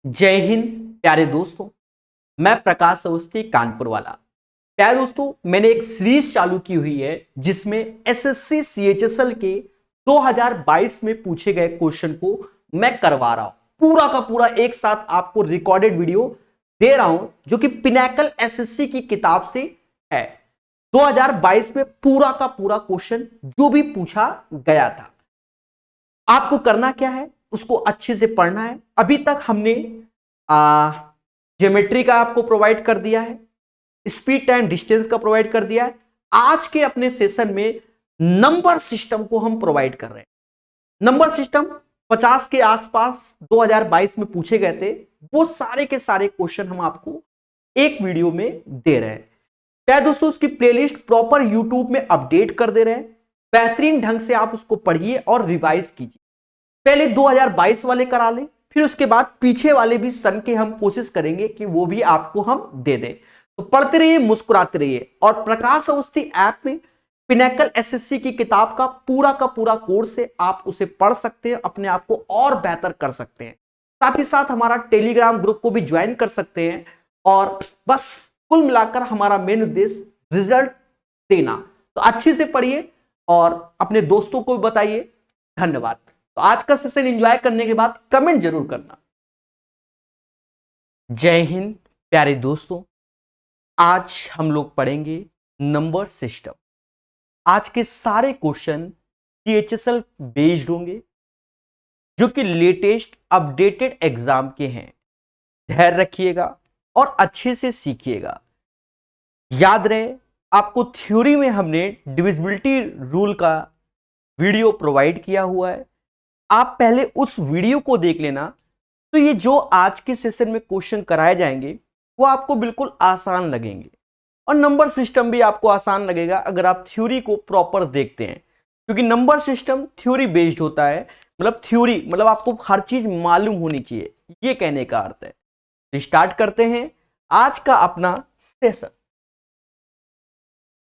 जय हिंद प्यारे दोस्तों। मैं प्रकाश अवस्थी कानपुर वाला। प्यारे दोस्तों, मैंने एक सीरीज चालू की हुई है जिसमें एसएससी सीएचएसएल के 2022 में पूछे गए क्वेश्चन को मैं करवा रहा हूं। पूरा का पूरा एक साथ आपको रिकॉर्डेड वीडियो दे रहा हूं जो कि पिनैकल एसएससी की किताब से है। 2022 में पूरा का पूरा क्वेश्चन जो भी पूछा गया था, आपको करना क्या है, उसको अच्छे से पढ़ना है। अभी तक हमने ज्योमेट्री का आपको प्रोवाइड कर दिया है, स्पीड टाइम डिस्टेंस का प्रोवाइड कर दिया है। आज के अपने सेशन में नंबर सिस्टम को हम प्रोवाइड कर रहे हैं। नंबर सिस्टम 50 के आसपास 2022 में पूछे गए थे। वो सारे के सारे क्वेश्चन हम आपको एक वीडियो में दे रहे हैं। क्या दोस्तों, उसकी प्लेलिस्ट प्रॉपर यूट्यूब में अपडेट कर दे रहे हैं। बेहतरीन ढंग से आप उसको पढ़िए और रिवाइज कीजिए। पहले 2022 वाले करा लें, फिर उसके बाद पीछे वाले भी सन के हम कोशिश करेंगे कि वो भी आपको हम दे दें। तो पढ़ते रहिए, मुस्कुराते रहिए। और प्रकाश अवस्थी ऐप में पिनैकल एसएससी की किताब का पूरा कोर्स है। आप उसे पढ़ सकते हैं, अपने आप को और बेहतर कर सकते हैं। साथ ही साथ हमारा टेलीग्राम ग्रुप को भी ज्वाइन कर सकते हैं। और बस कुल मिलाकर हमारा मेन उद्देश्य रिजल्ट देना। तो अच्छे से पढ़िए और अपने दोस्तों को भी बताइए। धन्यवाद। तो आज का सेशन एंजॉय करने के बाद कमेंट जरूर करना। जय हिंद प्यारे दोस्तों, आज हम लोग पढ़ेंगे नंबर सिस्टम। आज के सारे क्वेश्चन सीएचएसएल बेस्ड होंगे जो कि लेटेस्ट अपडेटेड एग्जाम के हैं। धैर्य रखिएगा और अच्छे से सीखिएगा। याद रहे, आपको थ्योरी में हमने डिविजिबिलिटी रूल का वीडियो प्रोवाइड किया हुआ है। आप पहले उस वीडियो को देख लेना, तो ये जो आज के सेशन में क्वेश्चन कराए जाएंगे वो आपको बिल्कुल आसान लगेंगे और नंबर सिस्टम भी आपको आसान लगेगा अगर आप थ्योरी को प्रॉपर देखते हैं। क्योंकि नंबर सिस्टम थ्योरी बेस्ड होता है। मतलब थ्योरी मतलब आपको हर चीज मालूम होनी चाहिए, ये कहने का अर्थ है। तो स्टार्ट करते हैं आज का अपना सेशन।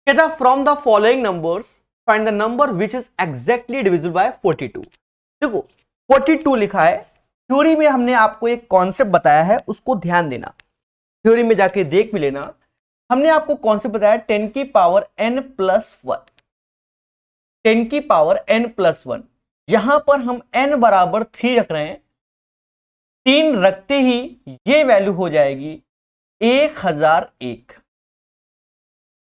कहता from the following numbers find the number which is exactly divisible by 42। देखो 42 लिखा है। थ्योरी में हमने आपको एक कॉन्सेप्ट बताया है, उसको ध्यान देना। थ्योरी में जाके देख भी लेना। हमने आपको कॉन्सेप्ट बताया 10 की पावर n प्लस 1। 10 की पावर n प्लस 1, यहां पर हम n बराबर 3 रख रहे हैं। 3 रखते ही ये वैल्यू हो जाएगी 1001।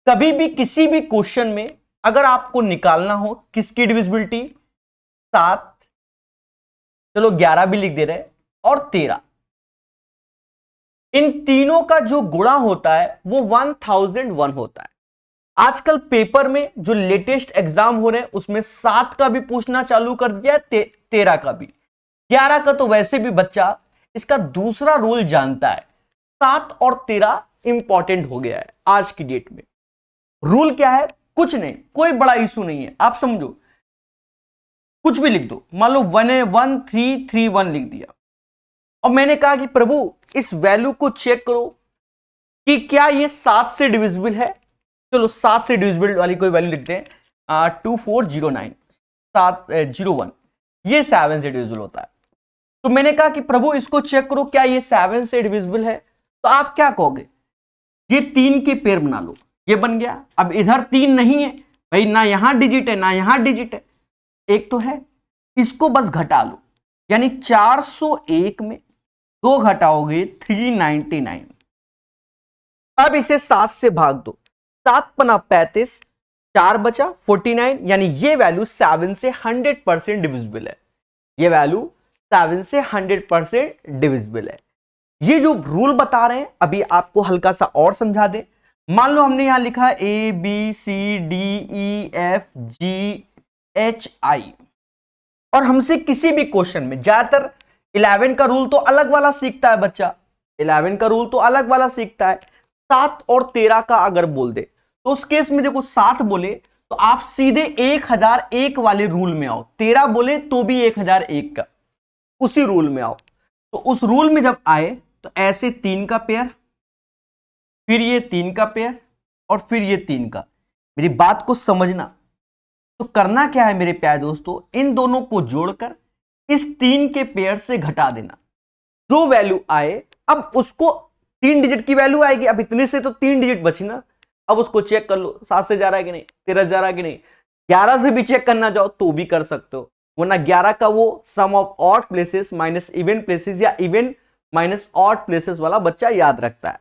कभी भी किसी भी क्वेश्चन में अगर आपको निकालना हो किसकी डिविजिबिलिटी, 7, चलो 11 भी लिख दे रहे, और 13, इन तीनों का जो गुणा होता है वो 1001 होता है। आजकल पेपर में जो लेटेस्ट एग्जाम हो रहे हैं उसमें 7 का भी पूछना चालू कर दिया है, 13 का भी। 11 का तो वैसे भी बच्चा इसका दूसरा रूल जानता है। 7 और 13 इंपॉर्टेंट हो गया है आज की डेट में। रूल क्या है? कुछ नहीं, कोई बड़ा इशू नहीं है। आप समझो, कुछ भी लिख दो। मान लो 1331 लिख दिया और मैंने कहा कि प्रभु इस वैल्यू को चेक करो कि क्या ये 7 से डिविजिबल है। चलो 7 से डिविजिबल वाली कोई वैल्यू लिखते हैं, 2409 701, ये 7 से डिविजिबल होता है। तो मैंने कहा कि प्रभु इसको चेक करो क्या ये 7 से डिविजिबल है। तो आप क्या कहोगे? ये 3 के पेयर बना लो, ये बन गया। अब इधर 3 नहीं है भाई, ना यहां डिजिट है ना यहां डिजिट है, एक तो है, इसको बस घटा लो। यानी 401 में 2 घटाओगे 399। अब इसे 7 से भाग दो, 7 पना 35, 4 बचा 49। यानी ये वैल्यू 7 से 100% डिविजिबल है। ये वैल्यू 7 से 100% डिविजिबल है। ये जो रूल बता रहे हैं अभी आपको हल्का सा और समझा दे। मान लो हमने यहां लिखा A B C D E F G H I, और हमसे किसी भी क्वेश्चन में ज्यादातर 11 का रूल तो अलग वाला सीखता है बच्चा। 11 का रूल तो अलग वाला सीखता है। 7 और 13 का अगर बोल दे तो उस केस में देखो 7 बोले तो आप सीधे 1001 वाले रूल में आओ। 13 बोले तो भी 1001 का, उसी रूल में आओ। तो उस रूल में जब आए तो ऐसे 3 का पेयर, फिर ये 3 का पेयर, और फिर ये 3 का। मेरी बात को समझना। तो करना क्या है मेरे प्यारे दोस्तों, इन दोनों को जोड़कर इस 3 के पेयर से घटा देना। जो वैल्यू आए, अब उसको 3 डिजिट की वैल्यू आएगी, अब इतने से तो 3 डिजिट बची ना, अब उसको चेक कर लो 7 से जा रहा है कि नहीं, 13 से जा रहा है कि नहीं, 11 से भी चेक करना चाहो तो भी कर सकते हो, वरना 11 का वो sum of odd places minus even places या इवन माइनस ऑड प्लेसेस वाला बच्चा याद रखता है।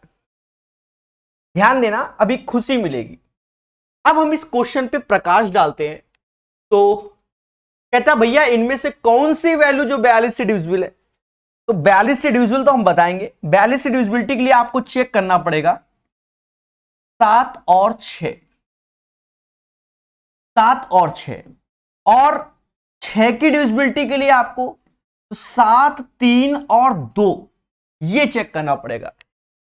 ध्यान देना, अभी खुशी मिलेगी। अब हम इस क्वेश्चन पे प्रकाश डालते हैं, तो कहता भैया इनमें से कौन सी वैल्यू जो 42 से डिविजिबल है, तो 42 से डिविजिबल तो हम बताएंगे। 42 से डिविजिबिलिटी के लिए आपको चेक करना पड़ेगा 7 और 6, 7 और 6, और 6 की डिविजिबिलिटी के लिए आपको 7, 3 और 2 ये चेक करना पड़ेगा।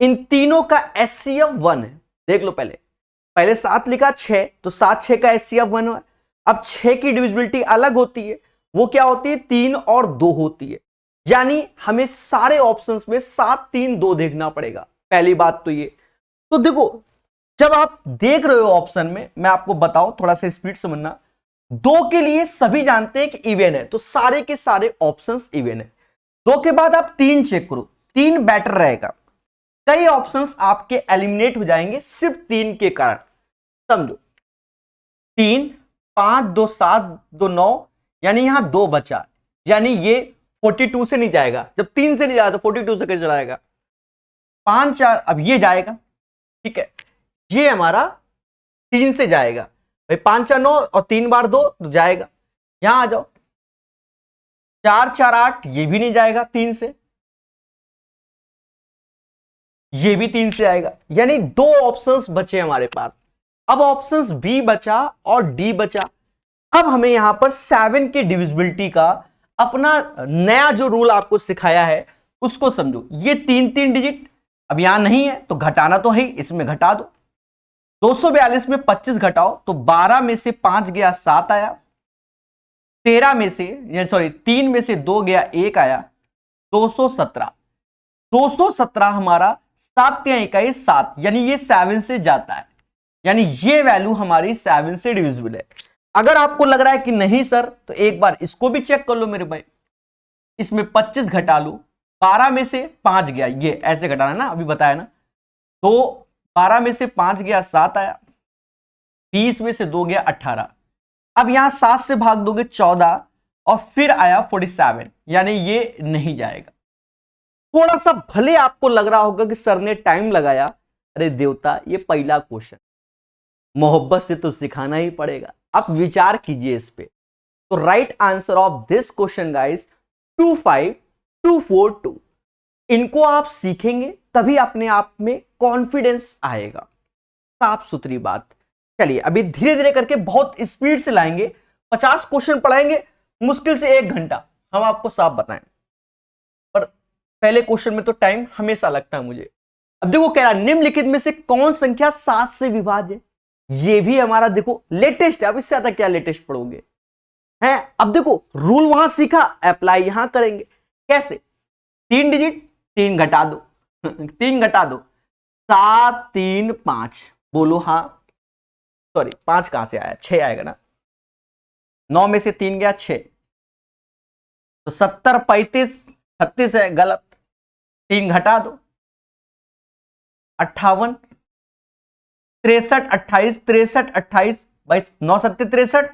इन तीनों का एचसीएफ 1 है, देख लो पहले 7 लिखा 6, तो 7 6 का एचसीएफ 1 है। अब 6 की डिविजिबिलिटी अलग होती है, वो क्या होती है 3 और 2 होती है, यानी हमें सारे ऑप्शंस में 7 3 2 देखना पड़ेगा। पहली बात तो ये, तो देखो जब आप देख रहे हो ऑप्शन में, मैं आपको बताऊं थोड़ा सा स्पीड समझना, 2 के लिए सभी जानते हैं कि इवन है, तो सारे के सारे ऑप्शंस इवन है। 2 के बाद आप 3 चेक करो, 3 बेटर रहेगा, कई ऑप्शंस आपके एलिमिनेट हो जाएंगे सिर्फ 3 के कारण। समझो 3 5 2 7 2 9, यानी यहां 2 बचा, यानी ये 42 से नहीं जाएगा, जब 3 से नहीं जाएगा तो 42 से कैसे जाएगा, 5 4, अब ये जाएगा, ठीक है, ये हमारा 3 से जाएगा भाई, 5 4 9 और 3 बार 2 तो जाएगा। यहां आ जाओ 4 4 8, ये भी नहीं जाएगा 3 से, ये भी 3 से आएगा, यानी 2 ऑप्शंस बचे हमारे पास। अब ऑप्शंस बी बचा और डी बचा। अब हमें यहां पर 7 की डिविजिबिलिटी का अपना नया जो रूल आपको सिखाया है उसको समझो। ये 3 डिजिट अब यहां नहीं है तो घटाना तो है, इसमें घटा दो। 242 में 25 घटाओ तो 12 में से 5 गया 7 आया, 13 में से सॉरी 3 में से 2 गया 1 आया, 217। 217 हमारा 7 या 21 7, यानी ये 7 से जाता है, यानी ये वैल्यू हमारी 7 से डिविजिबल है। अगर आपको लग रहा है कि नहीं सर, तो एक बार इसको भी चेक कर लो मेरे भाई, इसमें 25 घटा लो, 12 में से 5 गया, ये ऐसे घटाना ना, अभी बताया ना, तो 12 में से 5 गया 7 आया, 20 में से 2 गया 18। अब यहां 7 से भाग दोगे 14 और फिर आया 47, यानी ये नहीं जाएगा। थोड़ा सा भले आपको लग रहा होगा कि सर ने टाइम लगाया, अरे देवता ये पहला क्वेश्चन, मोहब्बत से तो सिखाना ही पड़ेगा, आप विचार कीजिए इस पे। तो right answer of this question guys 25242। इनको आप सीखेंगे तभी अपने आप में कॉन्फिडेंस आएगा, साफ सुथरी बात। चलिए अभी धीरे धीरे करके बहुत स्पीड से लाएंगे, 50 क्वेश्चन पढ़ाएंगे, मुश्किल से 1 घंटा, हम आपको साफ बताएं, पर पहले क्वेश्चन में तो टाइम हमेशा लगता है मुझे। अब देखो कह रहा निम्नलिखित में से कौन संख्या 7 से विभाज्य है, ये भी हमारा देखो लेटेस्ट है, अब इससे ज्यादा क्या लेटेस्ट पढ़ोगे हैं। अब देखो रूल वहां सीखा, अप्लाई यहां करेंगे, कैसे 3 डिजिट 3 घटा दो 3 घटा दो, 7 3 5, बोलो हाँ, सॉरी 5 कहां से आया, 6 आएगा ना, 9 में से 3 गया 6, तो 70 35 36 है, गलत, 3 घटा दो, 58 63 28 63 28 भाई, 9 7 63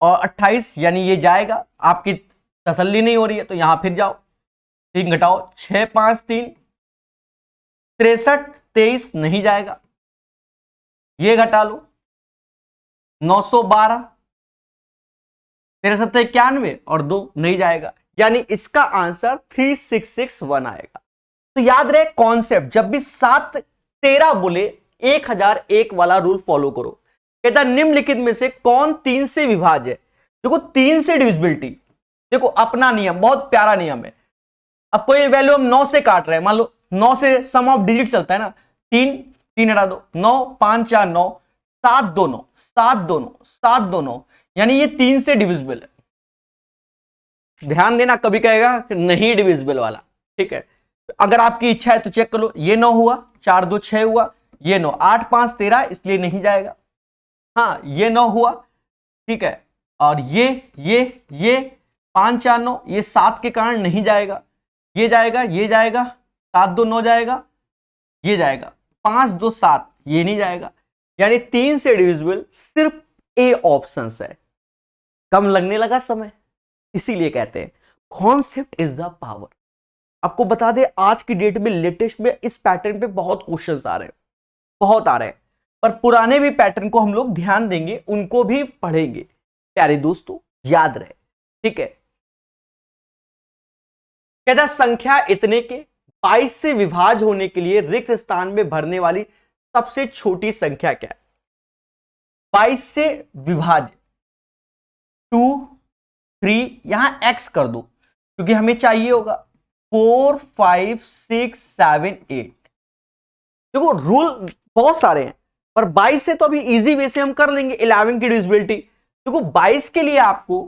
और 28, यानी ये जाएगा। आपकी तसल्ली नहीं हो रही है तो यहां फिर जाओ, 3 घटाओ, 6 5 3 63 23, नहीं जाएगा, ये घटा लो, 912 63 91 और 2, नहीं जाएगा, यानी इसका आंसर 3661 आएगा। तो याद रहे कॉन्सेप्ट, जब भी 7 13 बोले 1001 वाला रूल फॉलो करो। कहता निम्नलिखित में से कौन 3 से विभाज्य है। देखो 3 से डिविजिबिलिटी, देखो अपना नियम बहुत प्यारा नियम है। अब कोई वैल्यू हम 9 से काट रहे हैं, मान लो 9 से सम ऑफ डिजिट चलता है ना, 3 3 हटा दो, 9 5 4 9, 7 2 9 7 2 9 7 2 9, यानी ये 3 से डिविजिबल है। ध्यान देना, कभी कहेगा कि नहीं डिविजिबल वाला, ठीक है। अगर आपकी इच्छा है तो चेक कर लो, ये 9 हुआ, 4 2 6 हुआ, ये 9, 8 5 13, इसलिए नहीं जाएगा। हाँ ये 9 हुआ, ठीक है, और ये 5 4 9, ये 7 के कारण नहीं जाएगा, ये जाएगा, ये जाएगा, 7 2 9 जाएगा, ये जाएगा, 5 2 7, ये नहीं जाएगा। यानी 3 से डिविजिबल सिर्फ ए ऑप्शन है। कम लगने लगा समय, इसीलिए कहते हैं कॉन्सेप्ट इज द पावर। आपको बता दें आज की डेट में लेटेस्ट में इस पैटर्न पे बहुत क्वेश्चंस आ रहे हैं, बहुत आ रहे हैं, पर पुराने भी पैटर्न को हम लोग ध्यान देंगे, उनको भी पढ़ेंगे प्यारे दोस्तों, याद रहे। ठीक है, कहता संख्या इतने के 22 से विभाज्य होने के लिए रिक्त स्थान में भरने वाली सबसे छोटी संख्या क्या है? 22 से विभाज्य 2 3, यहां x कर दो क्योंकि हमें चाहिए होगा 4 5 6 7 8। देखो रूल बहुत सारे हैं, पर 22 से तो अभी इजी वे से हम कर लेंगे 11 की डिविजिबिलिटी। देखो 22 के लिए आपको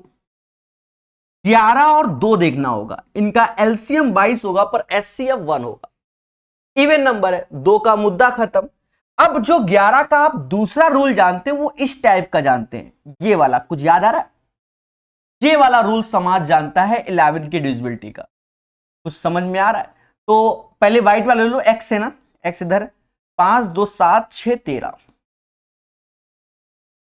11 और 2 देखना होगा, इनका एलसीएम 22 होगा पर एचसीएफ 1 होगा। इवन नंबर है, 2 का मुद्दा खत्म। अब जो 11 का आप दूसरा रूल जानते हैं वो इस टाइप का जानते हैं, ये वाला कुछ याद आ रहा है? ये वाला रूल समाज जानता है 11 की डिविजिबिलिटी का, कुछ समझ में आ रहा है? तो पहले व्हाइट वाला ले लो, एक्स है ना, एक्स इधर 5 2 7 6 13,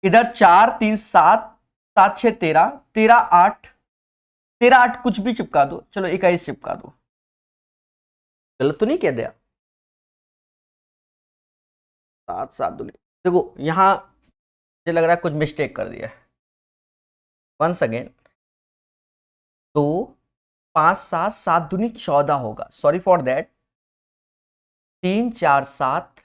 इधर 4 3 7 7 6 13 13 8 13 8, कुछ भी चिपका दो, चलो 21 चिपका दो, गलत तो नहीं कह दिया? 7 7 दूनी, देखो यहां मुझे लग रहा है कुछ मिस्टेक कर दिया है, वंस अगेन। तो 5 7 7 दूनी 14 होगा, सॉरी फॉर दैट। 3 4 7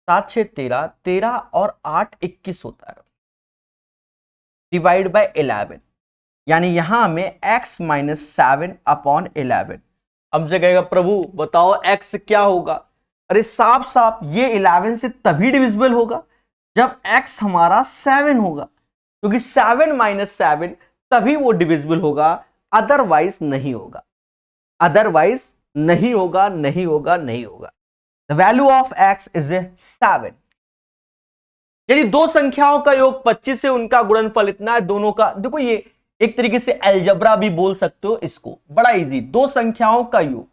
7 6 13 13 और 8 21 होता है, डिवाइड बाय 11, यानी यहां हमें x माइनस 7 अपॉन 11। हमसे कहेगा प्रभु बताओ x क्या होगा? अरे साफ साफ ये 11 से तभी डिविजिबल होगा जब x हमारा 7 होगा, क्योंकि 7 माइनस 7 तभी वो डिविजिबल होगा, अदरवाइज नहीं होगा, अदरवाइज नहीं होगा, नहीं होगा, नहीं होगा। The value of x is 7। यदि दो संख्याओं का योग 25 है, उनका गुणनफल इतना है, दोनों का देखो ये एक तरीके से अलजेब्रा भी बोल सकते हो इसको, बड़ा इजी। दो संख्याओं का योग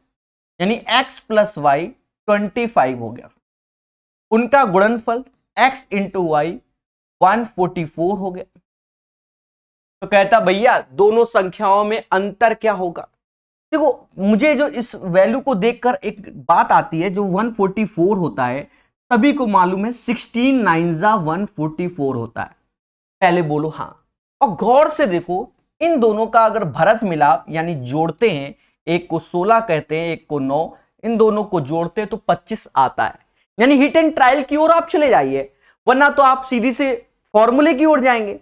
यानी x प्लस वाई 25 हो गया, उनका गुणनफल x इंटू वाई 144 हो गया। तो कहता भैया दोनों संख्याओं में अंतर क्या होगा? देखो मुझे जो इस वैल्यू को देखकर एक बात आती है, जो 144 होता है सभी को मालूम है 16 9 144 होता है। पहले बोलो हाँ, और गौर से देखो इन दोनों का अगर भरत मिलाप यानी जोड़ते हैं, एक को 16 कहते हैं, एक को 9, इन दोनों को जोड़ते हैं तो 25 आता है। यानी हिट एंड ट्रायल की ओर आप चले जाइए, वरना तो आप सीधी से फॉर्मूले की ओर जाएंगे।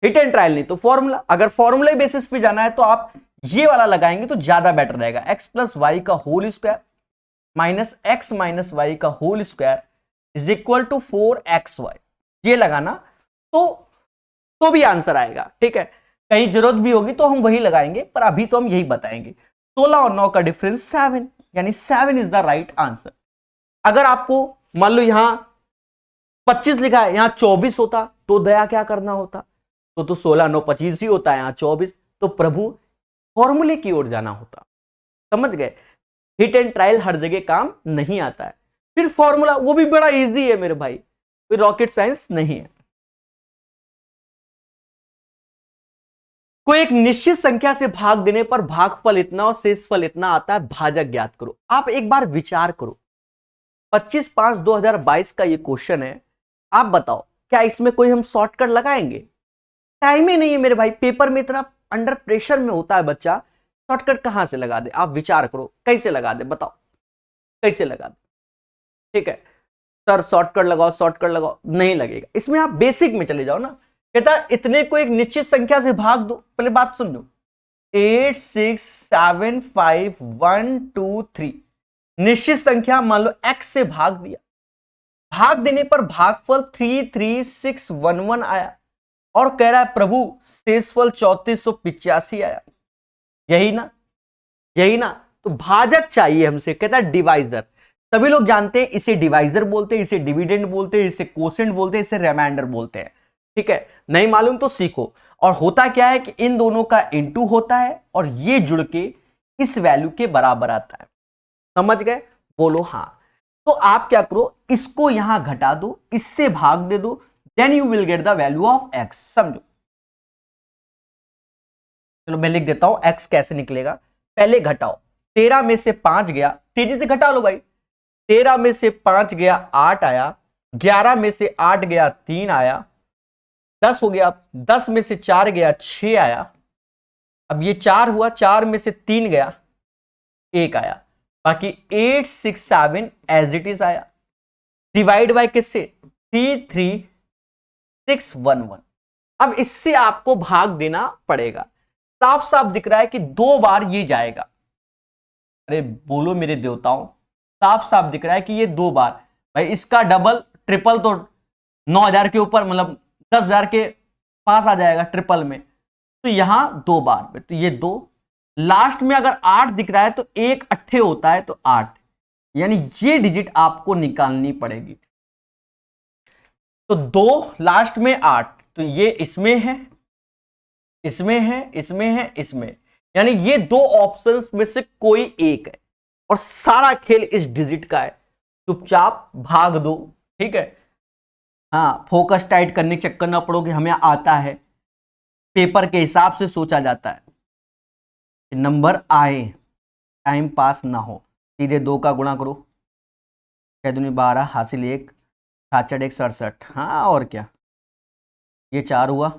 हिट एंड ट्रायल नहीं तो फॉर्मूला, अगर फॉर्मूले बेसिस पे जाना है तो आप ये वाला लगाएंगे तो ज्यादा बेटर रहेगा। x प्लस वाई का whole square minus x minus y का whole square is equal to 4xy, ये लगाना तो भी आंसर आएगा। ठीक है, कहीं जरूरत भी होगी तो हम वही लगाएंगे, पर अभी तो हम यही बताएंगे। 16 और 9 का डिफरेंस 7, यानी 7 इज द राइट आंसर। अगर आपको मान लो यहां 25 लिखा है, यहां 24 होता तो दया क्या करना होता? तो 16 9 25 ही होता है, यहां 24, तो प्रभु फॉर्मूले की ओर जाना होता। समझ गए? हिट एंड ट्रायल हर जगह काम नहीं आता है, फिर फॉर्मूला वो भी बड़ा इजी है मेरे भाई, कोई रॉकेट साइंस नहीं है। कोई एक निश्चित संख्या से भाग देने पर भागफल इतना और शेषफल इतना आता है, भाजक ज्ञात करो। आप एक बार विचार करो, 25/5/2022 का ये क्वेश्चन है, आप बताओ क्या इसमें कोई हम शॉर्टकट लगाएंगे? टाइम ही नहीं है मेरे भाई, पेपर में इतना अंडर प्रेशर में होता है बच्चा, शॉर्टकट कहां से लगा दे? आप विचार करो कैसे लगा दे, बताओ कैसे लगा दे? ठीक है सर शॉर्टकट लगाओ, शॉर्टकट लगाओ, नहीं लगेगा। इसमें आप बेसिक में चले जाओ ना। कहता इतने को एक निश्चित संख्या से भाग दो, पहले बात सुन लो, 8 6 7 5 1 2 3, निश्चित संख्या मान लो x से भाग दिया, भाग देने पर भागफल 33611 आया, और कह रहा है प्रभु शेषफल 3485 आया। यही ना, यही ना, तो भाजक चाहिए हमसे। कहता है डिवाइजर, सभी लोग जानते हैं इसे डिवाइजर बोलते हैं, इसे डिविडेंड बोलते हैं, इसे कोसेंट बोलते हैं, इसे रिमाइंडर बोलते हैं। ठीक है, नहीं मालूम तो सीखो। और होता क्या है कि इन दोनों का इनटू होता है और ये जुड़ के इस वैल्यू के बराबर आता है। समझ गए? बोलो हाँ। तो आप क्या करो, इसको यहां घटा दो, इससे भाग दे दो, then you will get the value of x। समझो, चलो मैं लिख देता हूं x कैसे निकलेगा। पहले घटाओ, 13 में से 5 गया, तेजी से घटा लो भाई। 13 में से 5 गया 8 आया, 11 में से 8 गया 3 आया, 10 हो गया, 10 में से 4 गया 6 आया, अब ये 4 हुआ, 4 में से 3 गया 1 आया, बाकी 8 6 7 एज इट इज आया। डिवाइड बाय किससे? 3 3 6 1 1। अब इससे आपको भाग देना पड़ेगा। साफ साफ दिख रहा है कि 2 बार ये जाएगा। अरे बोलो मेरे देवताओं, साफ साफ दिख रहा है कि ये 2 बार, भाई इसका डबल ट्रिपल तो 9,000 के ऊपर, मतलब 10,000 के पास आ जाएगा ट्रिपल में। तो यहां 2 बार में, तो ये 2, लास्ट में अगर 8 दिख रहा है तो 1 अट्ठे होता है तो 8, यानी ये डिजिट आपको निकालनी पड़ेगी। तो 2 लास्ट में 8, तो ये इसमें है, इसमें है, इसमें है, इसमें, यानी ये 2 ऑप्शंस में से कोई एक है और सारा खेल इस डिजिट का है। चुपचाप भाग दो, ठीक है। हाँ, फोकस टाइट करने के चक्कर ना पड़ो कि हमें आता है, पेपर के हिसाब से सोचा जाता है, नंबर आए, टाइम पास ना हो। सीधे 2 का गुणा करो, 6 दूनी 12, हासिल 1, 66 1 67। हाँ और क्या, ये 4 हुआ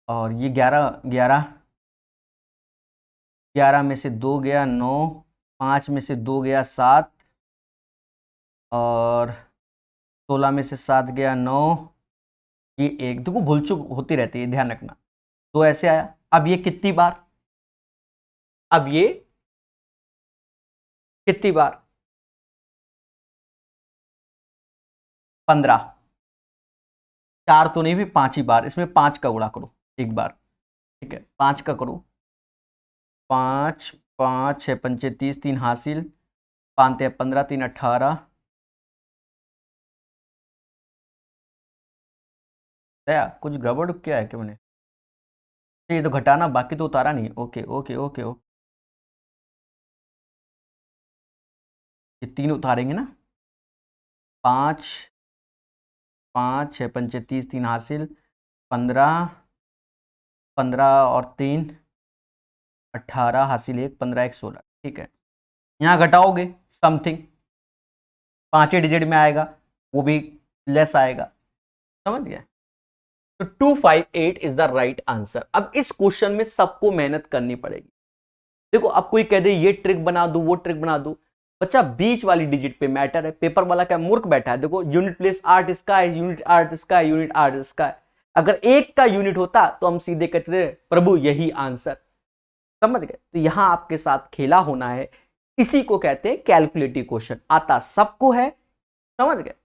और ये 11 11, 11 में से 2 गया 9, 5 में से 2 गया 7 और 16 में से 7 गया 9, ये 1। देखो भूल चूक होती रहती है, ध्यान रखना। तो ऐसे आया। अब ये कितनी बार, अब ये कितनी बार, 15, 4 तो नहीं भी 5 ही बार, इसमें 5 का गुणा करो एक बार, ठीक है, 5 का करो, 5 5 6 पंचे 30, 3 हासिल, 5 15, 3 18, कुछ गड़बड़ क्या है क्या मैंने? ये तो घटाना, बाकी तो उतारा नहीं। ओके ओके ओके ओके, ये 3 उतारेंगे ना, 5 5 6 पंचे 30, 3 हासिल, 15 15 और 3 18, हासिल 1, 15 1 16, ठीक है। यहाँ घटाओगे समथिंग, 5 डिजिट में आएगा, वो भी लेस आएगा, समझ गया। तो 258 इज द राइट आंसर। अब इस क्वेश्चन में सबको मेहनत करनी पड़ेगी। देखो अब कोई कह दे ये ट्रिक बना दूं, वो ट्रिक बना दूं, बच्चा बीच वाली डिजिट पे मैटर है। पेपर वाला क्या मूर्ख बैठा है? देखो यूनिट प्लेस आर्ट इसका है, यूनिट आर्ट इसका है, यूनिट आर्ट इसका है। अगर एक का यूनिट होता तो हम सीधे कहते थे प्रभु यही आंसर, समझ गए। तो यहां आपके साथ खेला होना है, इसी को कहते हैं कैलकुलेटिव क्वेश्चन। आता सबको है, समझ गए।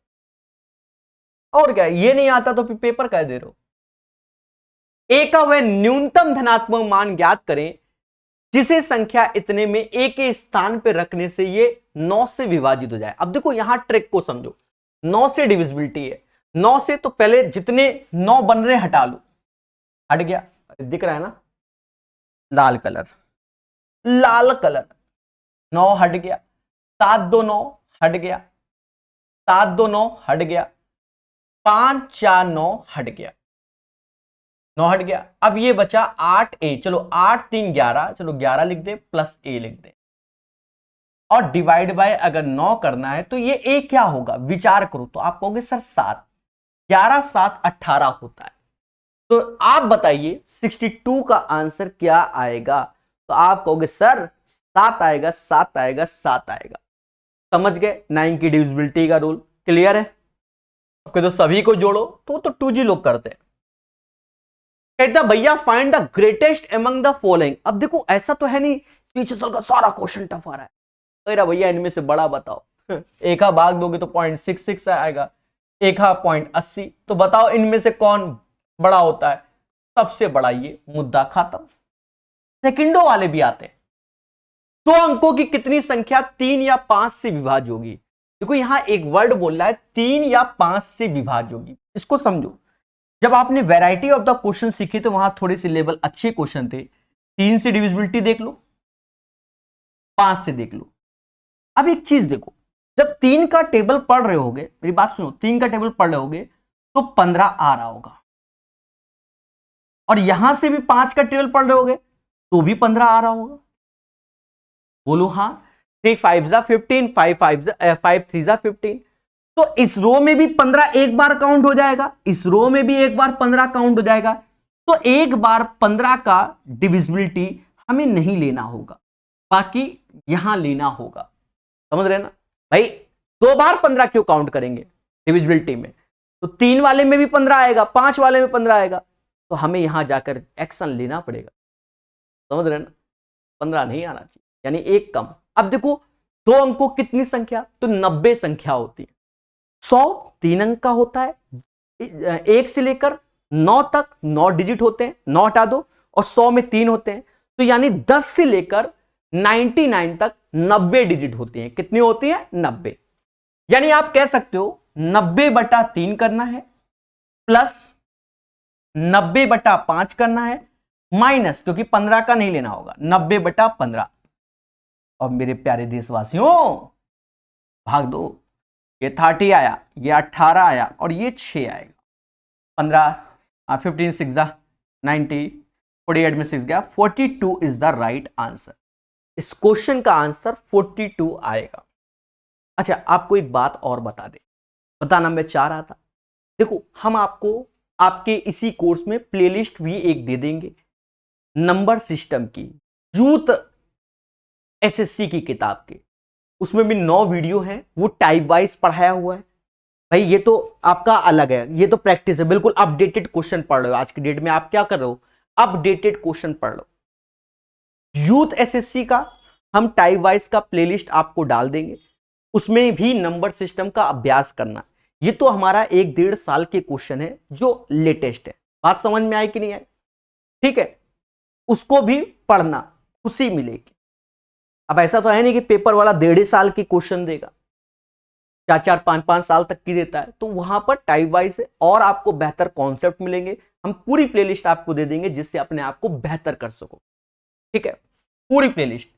और क्या, ये नहीं आता तो फिर पेपर कह दे रहे हो। ए का वह न्यूनतम धनात्मक मान ज्ञात करें जिसे संख्या इतने में ए के स्थान पर रखने से ये 9 से विभाजित हो जाए। अब देखो यहां ट्रिक को समझो, 9 से डिविजिबिलिटी है, 9 से तो पहले जितने 9 बन रहे हटा लो, हट गया, दिख रहा है ना, लाल कलर, लाल कलर, 9 हट गया, 7 2 9 हट गया, 7 2 9 हट गया, 5 4 9 हट गया, 9 हट गया। अब ये बचा 8 ए, चलो 8 3 11, चलो 11 लिख दे प्लस ए लिख दे, और डिवाइड बाय अगर 9 करना है तो ये ए क्या होगा, विचार करो। तो आप कहोगे सर 7, 11 7 18 होता है। तो आप बताइए 62 का आंसर क्या आएगा? तो आप कहोगे सर 7 आएगा, 7 आएगा, 7 आएगा। समझ गए 9 की डिविजिबिलिटी का रूल, क्लियर है? तो सभी को जोड़ो, तो 2G लोग करते हैं। कहता भैया find the greatest among the following. अब देखो ऐसा तो है नहीं पीछे का सारा क्वेश्चन टफ आ रहा है, कह रहा भैया इनमें से बड़ा बताओ। एक भाग दोगे तो 0.66 आएगा, एक 0.80, तो बताओ इनमें से कौन बड़ा होता है? सबसे बड़ा ये, मुद्दा खत्म। सेकंडों वाले भी आते हैं। 2 अंकों की कितनी संख्या 3 या 5 से विभाज्य होगी? देखो यहां एक वर्ड बोल रहा है 3 या 5 से विभाज्य होगी, इसको समझो। जब आपने वैरायटी ऑफ द क्वेश्चन सीखे तो वहां थोड़े से लेवल अच्छे क्वेश्चन थे, 3 से डिविजिबिलिटी देख लो, 5 से देख लो। अब एक चीज देखो, जब 3 का टेबल पढ़ रहे होगे, मेरी बात सुनो, 3 का टेबल पढ़ रहे होगे तो 15 आ रहा होगा, और यहां से भी 5 का टेबल पढ़ रहे होगे तो भी 15 आ रहा होगा। बोलो हाँ। 3 5 जा 15, 5 3 जा 15। तो इस रो में भी 15 एक बार काउंट हो जाएगा, इस रो में भी एक बार 15 काउंट हो जाएगा। तो एक बार 15 का डिविजिबिलिटी हमें नहीं लेना होगा, बाकी यहां लेना होगा। समझ रहे ना भाई? 2 बार 15 क्यों काउंट करेंगे डिविजिबिलिटी में? तो 3 वाले में भी 15 आएगा, 5 वाले में 15 आएगा, तो हमें यहां जाकर एक्शन लेना पड़ेगा। समझ रहे ना? 15 नहीं आना चाहिए, यानी एक कम। अब देखो 2 अंकों कितनी संख्या, तो 90 संख्या होती है। 100 3 अंक का होता है, 1 से लेकर 9 तक 9 डिजिट होते हैं, 9 हटा दो, और 100 में 3 होते हैं, तो यानी 10 से लेकर 99 तक 90 डिजिट होती हैं। कितनी होती है? 90। यानी आप कह सकते हो 90/3 करना है, प्लस 90/5 करना है, माइनस, क्योंकि 15 का नहीं लेना होगा, 90/15। और मेरे प्यारे देशवासियों भाग दो, ये 30 आया, ये 18 आया, और ये 6 आएगा। 15 15 6 90, 48 में 6 गया, 42 इज द राइट आंसर। इस क्वेश्चन का आंसर 42 आएगा। अच्छा, आपको एक बात और बता दे, बताना मैं चाह रहा था। देखो, हम आपको आपके इसी कोर्स में प्लेलिस्ट भी एक दे देंगे नंबर सिस्टम की, यूथ एसएससी की किताब के। उसमें भी 9 वीडियो हैं, वो टाइप वाइज पढ़ाया हुआ है। भाई ये तो आपका अलग है, ये तो प्रैक्टिस है, बिल्कुल अपडेटेड क्वेश्चन पढ़ रहे हो। आज की डेट में आप क्या कर रहे हो? अपडेटेड क्वेश्चन पढ़ लो। यूथ एसएससी का हम टाइप वाइज का प्लेलिस्ट आपको डाल देंगे, उसमें भी नंबर सिस्टम का अभ्यास करना। ये तो हमारा 1-1.5 साल के क्वेश्चन है जो लेटेस्ट है। बात समझ में आई कि नहीं आई? ठीक है, उसको भी पढ़ना, खुशी मिलेगी। अब ऐसा तो है नहीं कि पेपर वाला 1.5 साल की क्वेश्चन देगा, 4-4 5-5 साल तक की देता है। तो वहां पर टाइप वाइज है और आपको बेहतर कॉन्सेप्ट मिलेंगे। हम पूरी प्लेलिस्ट आपको दे देंगे जिससे अपने आप को बेहतर कर सको। ठीक है, पूरी प्लेलिस्ट,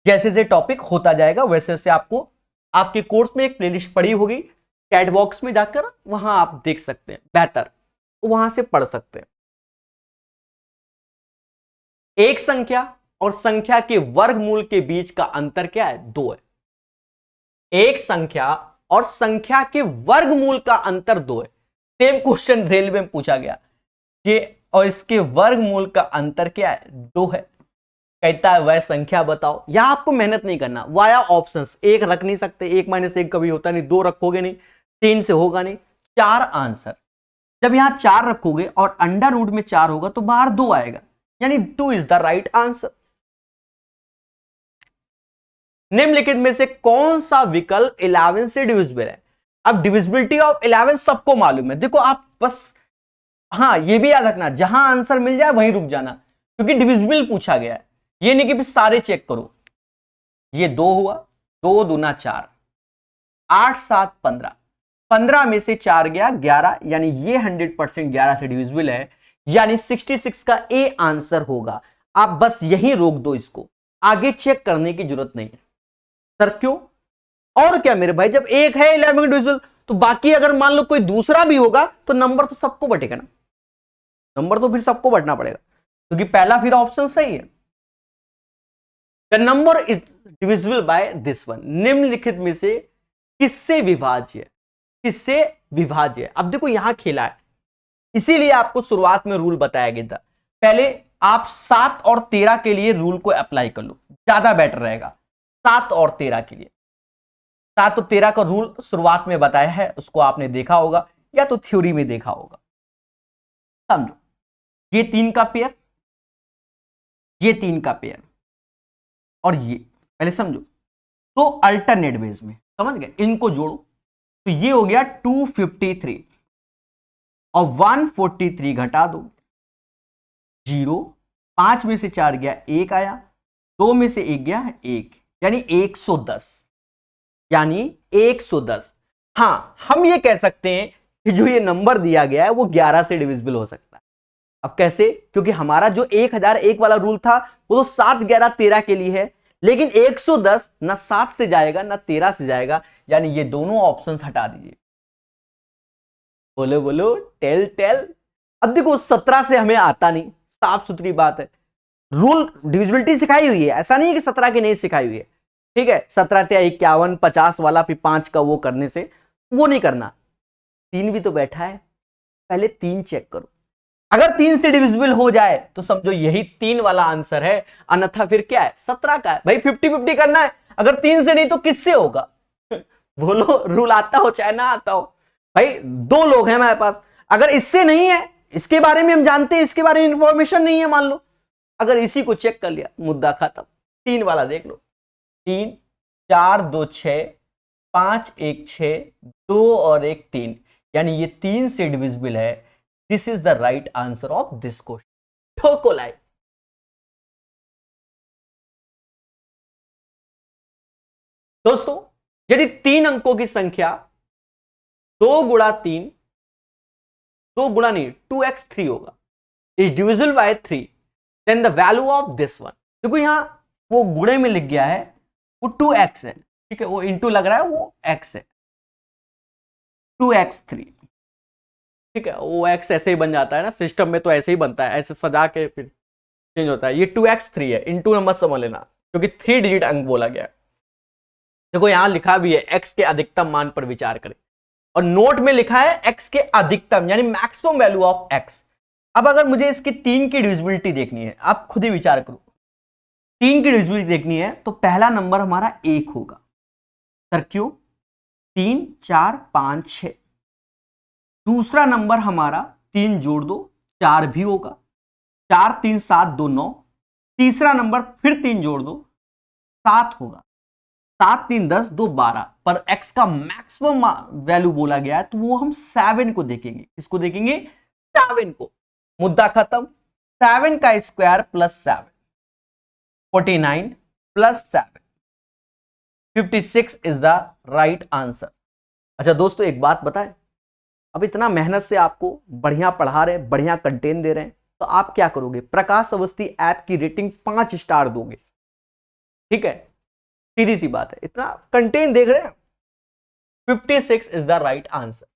जैसे जैसे टॉपिक होता जाएगा वैसे वैसे आपको आपके कोर्स में एक प्लेलिस्ट पड़ी होगी, चैट बॉक्स में जाकर वहां आप देख सकते हैं, बेहतर तो वहां से पढ़ सकते हैं। एक संख्या और संख्या के वर्गमूल के बीच का अंतर क्या है? 2 है। एक संख्या और संख्या के वर्गमूल का अंतर 2 है। सेम क्वेश्चन रेलवे में पूछा गया कि और इसके वर्गमूल का अंतर क्या है? 2 है। कहता है वह संख्या बताओ। यहां आपको मेहनत नहीं करना, वाया ऑप्शंस। 1 रख नहीं सकते, 1 - 1 कभी होता नहीं, 2 रखोगे नहीं, 3 से होगा नहीं, 4 आंसर। जब यहां 4 रखोगे और अंडर रूट में 4 होगा तो बाहर 2 आएगा, यानी 2 इज द राइट आंसर। निम्नलिखित में से कौन सा विकल्प 11 से डिविजिबल है? अब डिविजिबिलिटी ऑफ 11 सबको मालूम है। देखो आप बस हाँ ये भी याद रखना, जहां आंसर मिल जाए वहीं रुक जाना, क्योंकि डिविजिबल पूछा गया है। ये नहीं कि भी सारे चेक करो। ये 2 हुआ, 2 दूना 4, 8 7 15, 15 में से 4 गया 11, यानी ये 100% 11 से डिविजिबल है, यानी 66 का ए आंसर होगा। आप बस यहीं रोक दो, इसको आगे चेक करने की जरूरत नहीं है। सर क्यों? और क्या मेरे भाई, जब एक है 11 डिविजिबल तो बाकी अगर मान लो कोई दूसरा भी होगा तो नंबर तो सबको बटेगा ना, नंबर तो फिर सबको बटना पड़ेगा, क्योंकि पहला फिर ऑप्शन सही है। The number is divisible by this one. निम्नलिखित में से किससे विभाज्य? किससे विभाज्य? अब देखो यहां खेला है, इसीलिए आपको शुरुआत में रूल बताया गया था। पहले आप 7 और 13 के लिए रूल को अप्लाई कर लो, ज्यादा बेटर रहेगा। 7 और 13 के लिए, 7 और 13 का रूल शुरुआत में बताया है, उसको आपने देखा होगा या तो थ्योरी में देखा होगा। समझो, ये 3 का पेयर, ये 3 का पेयर, और ये पहले समझो। तो अल्टरनेट बेस में समझ गए, इनको जोड़ो तो ये हो गया 253, और 143 घटा दो 0, 5 में से 4 गया 1 आया, 2 में से 1 गया 1, यानी 110, यानी 110। हाँ हम ये कह सकते हैं कि जो ये नंबर दिया गया है वो 11 से डिविजिबल हो सकता है। अब कैसे, क्योंकि हमारा जो 1001 वाला रूल था वो तो 7, 11, 13 के लिए है, लेकिन 110 ना 7 से जाएगा ना 13 से जाएगा, यानी ये दोनों ऑप्शंस हटा दीजिए। बोलो बोलो, टेल टेल। अब देखो 17 से हमें आता नहीं, साफ सुथरी बात है, रूल डिविजिबिलिटी सिखाई हुई है, ऐसा नहीं है कि 17 की नहीं सिखाई हुई है, ठीक है। 17 × 51, 50 वाला, फिर 5 का वो करने से वो नहीं करना। 3 भी तो बैठा है, पहले 3 चेक करो, अगर 3 से डिविजिबल हो जाए तो समझो यही 3 वाला आंसर है, अन्यथा फिर क्या है, 17 का है। भाई 50-50 करना है, अगर 3 से नहीं तो किससे होगा? बोलो, रूल आता हो चाहे ना आता हो। भाई 2 लोग हैं हमारे पास, अगर इससे नहीं है, इसके बारे में हम जानते हैं, इसके बारे में इंफॉर्मेशन नहीं है मान लो, अगर इसी को चेक कर लिया, मुद्दा खत्म। 3 वाला देख लो, 3, 4, 2, 6, 5, 1, 6, 2 और 1, 3, यानी ये 3 से डिविजिबल है। This is the right answer of this question. ठोको लाइक। दोस्तों, यदि 3 अंकों की संख्या 2 गुणा 3, 2 गुणा नहीं 2x3 होगा, is divisible by 3, then the value of this one. देखो यहां वो गुणे में लिख गया है, वो 2x है, ठीक है, वो इंटू लग रहा है, वो x है, 2x3, ठीक है। वो x ऐसे ही बन जाता है ना, सिस्टम में तो ऐसे ही बनता है, ऐसे सजा के फिर चेंज होता है। ये 2x3 है, इंटू नंबर समझ लेना, क्योंकि 3 डिजिट अंक बोला गया है। देखो यहां लिखा भी है x के अधिकतम मान पर विचार करें, और नोट में लिखा है x के अधिकतम यानी मैक्सिमम वैल्यू ऑफ x। अब अगर मुझे इसकी 3 की डिविजिबिलिटी देखनी है, आप खुद ही विचार करो, 3 की डिविजिबिलिटी देखनी है तो पहला नंबर हमारा 1 होगा। सर क्यों? 3, 4, 5, 6। दूसरा नंबर हमारा 3 जोड़ दो 4 भी होगा, 4, 3, 7, 2, 9। तीसरा नंबर फिर 3 जोड़ दो 7 होगा, 7, 3, 10, 2, 12। पर x का मैक्सिमम वैल्यू बोला गया है तो वो हम 7 को देखेंगे। किसको देखेंगे? 7 को। मुद्दा खत्म। 7 का square plus 7, 49 plus 7, 56 is the right answer. अच्छा दोस्तों, एक बात बताएं, अब इतना मेहनत से आपको बढ़िया पढ़ा रहे हैं, बढ़िया कंटेंट दे रहे हैं, तो आप क्या करोगे? प्रकाश अवस्थी ऐप की रेटिंग 5 स्टार दोगे, ठीक है, सीधी सी बात है। इतना कंटेंट देख रहे हैं, 56 is the right answer.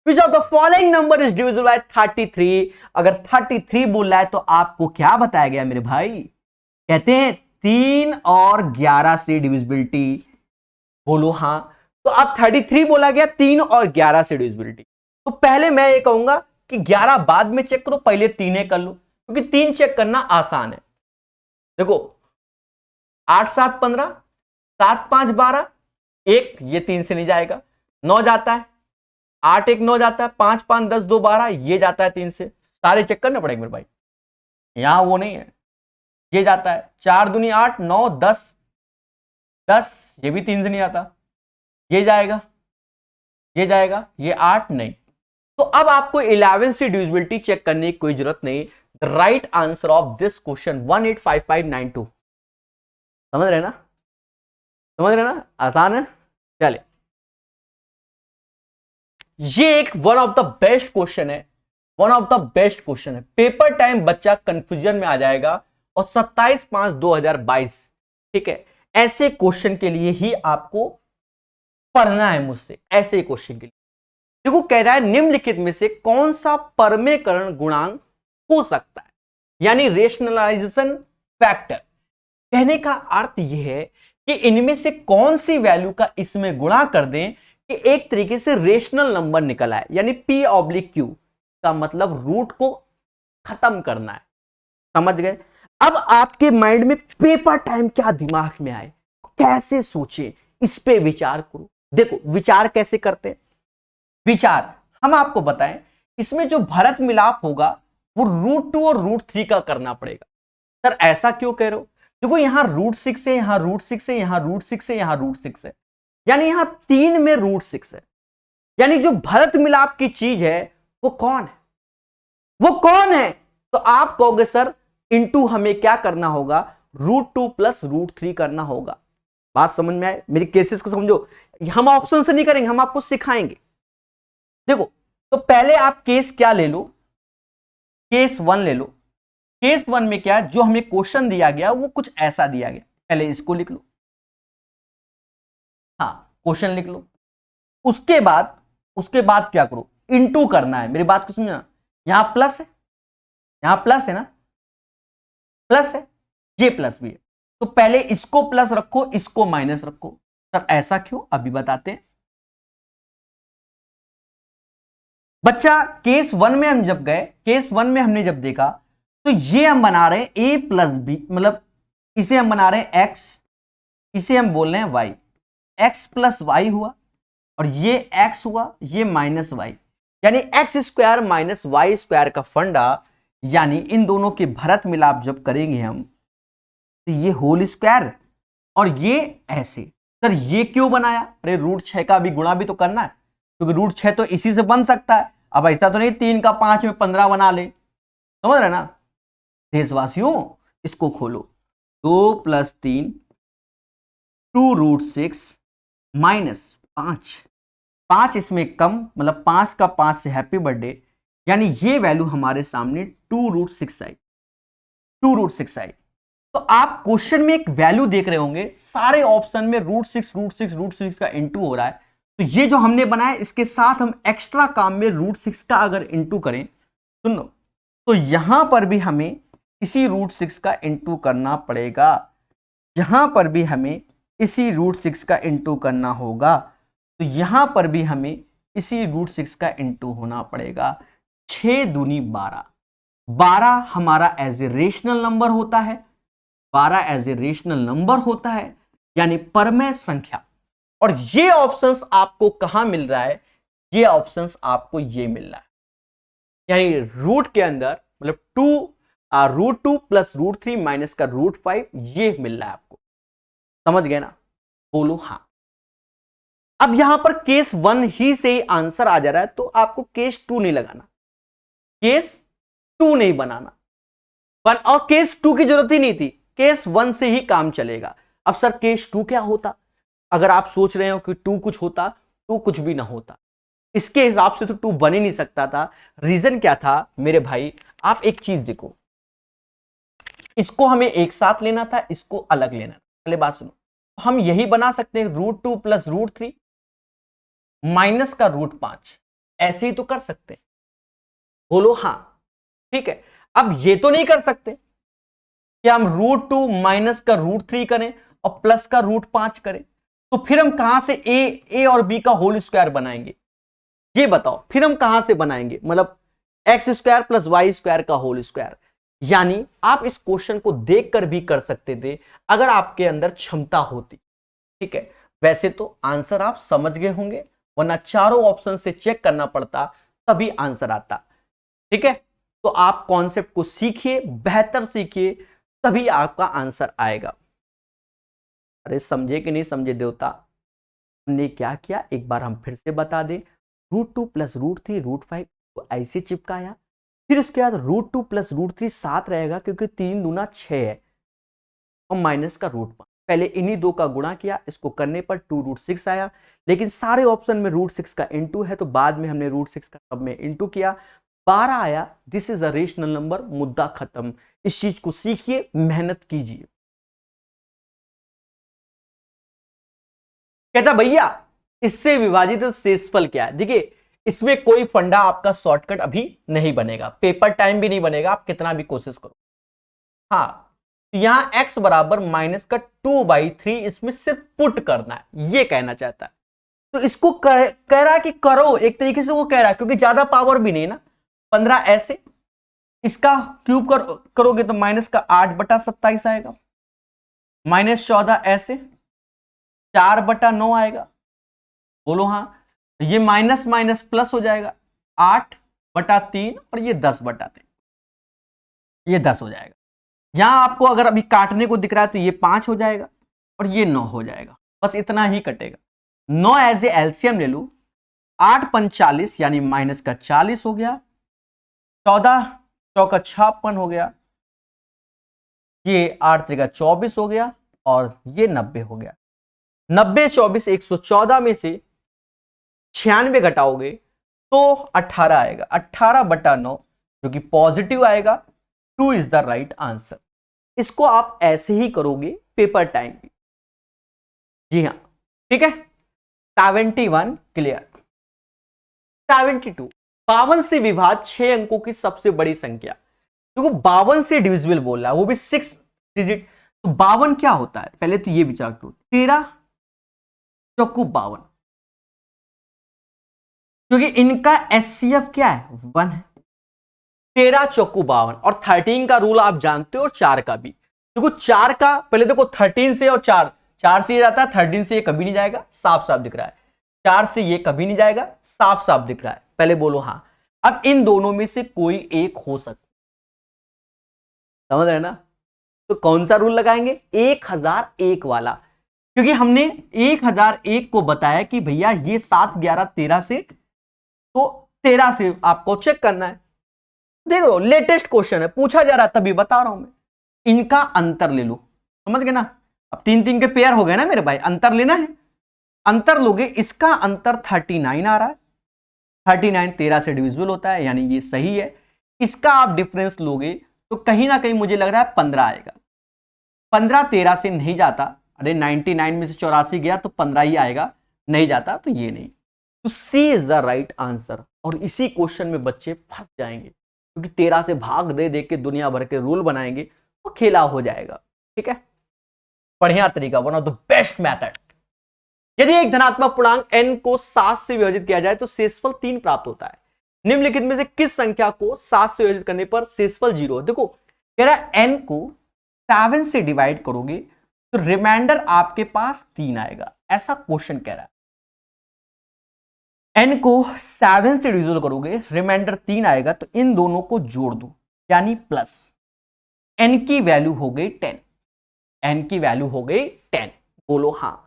Which of the following number is divisible by 33? अगर 33 बोल रहा है तो आपको क्या बताया गया मेरे भाई? कहते हैं 3 और 11 से डिविजिबिलिटी। बोलो हाँ। तो अब 33 बोला गया, 3 और 11 से डिविजिबिलिटी। तो पहले मैं ये कहूंगा कि 11 बाद में चेक करो, पहले 3 कर लो, क्योंकि 3 चेक करना आसान है। देखो 8, 7, 15, 7, 5, 12, 1 ये 3 से नहीं जाएगा, 9 जाता है, 8, 1, 9 जाता है, 5, 5, 10, 2, 12 ये जाता है 3 से। सारे चेक करने पड़ेंगे मेरे भाई, यहां वो नहीं है, ये जाता है 4 दूनी 8, 9, 10, 10 ये भी 3 से नहीं आता, ये जाएगा, ये जाएगा, ये 8 नहीं। तो अब आपको 11 से डिविजिबिलिटी चेक करने की कोई जरूरत नहीं। The right answer of this question 185592। समझ रहे ना? समझ रहे ना? आसान है। चले, ये एक one of the best question है, one of the best question है। पेपर टाइम बच्चा कंफ्यूजन में आ जाएगा, और 27/5/2022, ठीक है, ऐसे क्वेश्चन के लिए ही आपको पढ़ना है मुझसे, ऐसे क्वेश्चन के लिए। देखो कह रहा है निम्नलिखित में से कौन सा परमेकरण गुणांक हो सकता है, यानी रेशनलाइजेशन फैक्टर। कहने का अर्थ यह है कि इनमें से कौन सी वैल्यू का इसमें गुणा कर दें कि एक तरीके से रेशनल नंबर निकल आए, यानी P/Q का मतलब रूट को खत्म करना है। समझ गए? अब आपके माइंड में पेपर टाइम क्या दिमाग में आए, कैसे सोचे, इस पे विचार करो। देखो विचार कैसे करते हैं, विचार हम आपको बताएं, इसमें जो भरत मिलाप होगा वो √2 और √3 का करना पड़ेगा। सर ऐसा क्यों कह रहे हो? देखो यहां √6 है, यहां √6 है, यहां √6 है, यहां √6 है, यानी यहां 3 में √6 है। यानी जो भरत मिलाप की चीज है वो कौन है? वो कौन है? तो आप कहोगे सर इंटू हमें क्या करना होगा, √2 + √3 करना होगा। बात समझ में आए? मेरी केसेस को समझो, हम ऑप्शन से नहीं करेंगे, हम आपको सिखाएंगे। देखो तो पहले आप केस क्या ले लो, केस 1 ले लो। केस 1 में क्या, जो हमें क्वेश्चन दिया गया वो कुछ ऐसा दिया गया, पहले इसको लिख लो, हाँ क्वेश्चन लिख लो। उसके बाद क्या करो, इनटू करना है, मेरी बात को समझना। यहां प्लस है, यहां प्लस है ना, प्लस है, ये प्लस भी है, तो पहले इसको प्लस रखो, इसको माइनस रखो। सर ऐसा क्यों, अभी बताते हैं। बच्चा केस 1 में हम जब गए, केस 1 में हमने जब देखा तो ये हम बना रहे हैं ए प्लस बी, मतलब इसे हम बना रहे हैं एक्स, इसे हम बोल रहे हैं वाई, एक्स प्लस वाई हुआ, और ये एक्स हुआ, ये माइनस वाई, यानी x square minus y square का फंडा, यानी इन दोनों के भरत मिलाप जब करेंगे हम तो ये होल स्क्वायर, और ये ऐसे। सर ये क्यों बनाया, अरे रूट 6 का भी गुणा भी तो करना है, क्योंकि रूट 6 तो इसी से बन सकता है। अब ऐसा तो नहीं 3 का 5 में 15 बना ले, समझ रहे ना देशवासियों। इसको खोलो, 2 + 3 2√6 माइनस 5 इसमें कम, मतलब 5 का 5 से हैप्पी बर्थडे, यानी ये वैल्यू हमारे सामने 2√6 आई, 2√6 आई। तो आप क्वेश्चन में एक वैल्यू देख रहे होंगे, सारे ऑप्शन में √6 का इंटू हो रहा है, तो ये जो हमने बनाया इसके साथ हम एक्स्ट्रा काम में √6 का अगर इंटू करें, सुन लो, तो यहां पर भी हमें इसी √6 का इंटू करना पड़ेगा, यहां पर भी हमें इसी √6 का इंटू करना होगा, तो यहां पर भी हमें इसी √6 का इंटू होना पड़ेगा। 6 दूनी 12, 12 हमारा एज ए रेशनल नंबर होता है, 12 एज ए रेशनल नंबर होता है, यानी परमेय संख्या। और ये ऑप्शंस आपको कहां मिल रहा है, ये ऑप्शंस आपको ये मिल रहा है, यानी रूट के अंदर, मतलब √2 + √3 माइनस का √5, ये मिल रहा है आपको, समझ गए ना, बोलो हाँ। अब यहां पर केस 1 ही से ही आंसर आ जा रहा है, तो आपको केस 2 नहीं लगाना, केस 2 नहीं बनाना, पर और केस 2 की जरूरत ही नहीं थी, केस 1 से ही काम चलेगा। अब सर केस 2 क्या होता, अगर आप सोच रहे हो कि 2 कुछ होता, 2 कुछ भी ना होता, इसके हिसाब से तो 2 बन ही नहीं सकता था। रीजन क्या था मेरे भाई, आप एक चीज देखो, इसको हमें एक साथ लेना था, इसको अलग लेना था। पहले बात सुनो, हम यही बना सकते हैं √2 + √3 माइनस का √5, ऐसे ही तो कर सकते हैं, बोलो हाँ, ठीक है। अब ये तो नहीं कर सकते कि हम √2 माइनस का √3 करें और प्लस का √5 करें, तो फिर हम कहां से ए और बी का होल स्क्वायर बनाएंगे, ये बताओ, फिर हम कहां से बनाएंगे, मतलब x² + y² का होल स्क्वायर। यानी आप इस क्वेश्चन को देखकर भी कर सकते थे अगर आपके अंदर क्षमता होती, ठीक है। वैसे तो आंसर आप समझ गए होंगे, वरना चारों ऑप्शन से चेक करना पड़ता तभी आंसर आता, ठीक है। तो आप कॉन्सेप्ट को सीखिए, बेहतर सीखिए, तभी आपका आंसर आएगा। अरे समझे कि नहीं समझे देवता, हमने क्या किया एक बार हम फिर से बता दें, √2 + √3 √5 तो ऐसे चिपकाया, फिर उसके बाद √2 + √3 7 रहेगा, क्योंकि 3 दूना 6 है, और माइनस का √5, पहले इन्हीं दो का गुणा किया, इसको करने पर 2√6 आया, लेकिन सारे ऑप्शन में √6 का इंटू है, तो बाद में हमने √6 का सब में इंटू किया, 12 आया। This is a rational number, मुद्दा खत्म। इस चीज को सीखिए, मेहनत कीजिए। कहता भैया इससे विभाजित तो शेषफल क्या है, देखिए इसमें कोई फंडा आपका शॉर्टकट अभी नहीं बनेगा, पेपर टाइम भी नहीं बनेगा, आप कितना भी कोशिश करो। हाँ, यहां x बराबर माइनस का 2/3, इसमें सिर्फ पुट करना है, ये कहना चाहता है। तो इसको कह रहा है कि करो, एक तरीके से वो कह रहा है, क्योंकि ज्यादा पावर भी नहीं ना, 15 ऐसे, इसका क्यूब करोगे तो माइनस का 8/27 आएगा, -14 ऐसे 4/9 आएगा, बोलो हाँ। ये माइनस माइनस प्लस हो जाएगा, 8/3, और ये 10/3, ये 10 हो जाएगा। यहां आपको अगर अभी काटने को दिख रहा है तो ये 5 हो जाएगा और ये 9 हो जाएगा, बस इतना ही कटेगा। 9 एज ए एलसीएम ले लू, 8 × 5 = 40, यानी माइनस का 40 हो गया, 14 × 4 = 56 हो गया, ये 8 × 3 = 24 हो गया, और ये 90 हो गया। 90 24 114 में से 96 घटाओगे तो 18 आएगा, 18/9, जो कि पॉजिटिव आएगा, 2 इज द राइट आंसर। इसको आप ऐसे ही करोगे पेपर टाइम भी। जी हाँ, ठीक है। 71 क्लियर। 72, 52 से विभाज्य 6 अंकों की सबसे बड़ी संख्या। देखो 52 से डिविजिबल बोल रहा है, वो भी 6 डिजिट। तो 52 क्या होता है, पहले तो ये विचार करो। 13 चौको 52, क्योंकि इनका एचसीएफ क्या है, 1 है। 13 चौको 52 और 13 का रूल आप जानते हो, और 4 का भी। देखो 4 का पहले देखो 13 से और 4 से ये जाता है, 13 से ये कभी नहीं जाएगा, साफ साफ दिख रहा है। 4 से ये कभी नहीं जाएगा, साफ साफ दिख रहा है। पहले बोलो हाँ। अब इन दोनों में से कोई एक हो सकता, समझ रहे ना? तो कौन सा रूल लगाएंगे, 1001 वाला, क्योंकि हमने 1001 को बताया कि भैया ये 7 11 13 से, तो 13 से आपको चेक करना है। देख लो लेटेस्ट क्वेश्चन है, पूछा जा रहा है तभी बता रहा हूं मैं। इनका अंतर ले लो, समझ गए ना? अब 3 3 के पेयर हो गए ना मेरे भाई, अंतर लेना है। अंतर लोगे, इसका अंतर 39 आ रहा है। 39 13 से डिविजिबल होता है, यानी ये सही है। इसका आप डिफरेंस लोगे तो कहीं ना कहीं मुझे लग रहा है 15 आएगा। 15 13 से नहीं जाता, अरे 99 में से 84 गया तो 15 ही आएगा, नहीं जाता तो ये नहीं। तो सी इज द राइट आंसर। और इसी क्वेश्चन में बच्चे फंस जाएंगे, क्योंकि 13 से भाग दे दे के दुनिया भर के रूल बनाएंगे, तो खेला हो जाएगा। ठीक है, बढ़िया तरीका, one of the best method. यदि एक धनात्मक पूर्णांक n को 7 से विभाजित किया जाए तो शेषफल 3 प्राप्त होता है। निम्नलिखित में से किस संख्या को 7 से विभाजित करने पर शेषफल 0? देखो कह रहा है n को 7 से डिवाइड करोगे तो रिमाइंडर आपके पास 3 आएगा, ऐसा क्वेश्चन कह रहा है। n को 7 से डिविजिबल करोगे, रिमाइंडर 3 आएगा, तो इन दोनों को जोड़ दो, यानी प्लस। n की वैल्यू हो गई 10, n की वैल्यू हो गई 10, बोलो हाँ।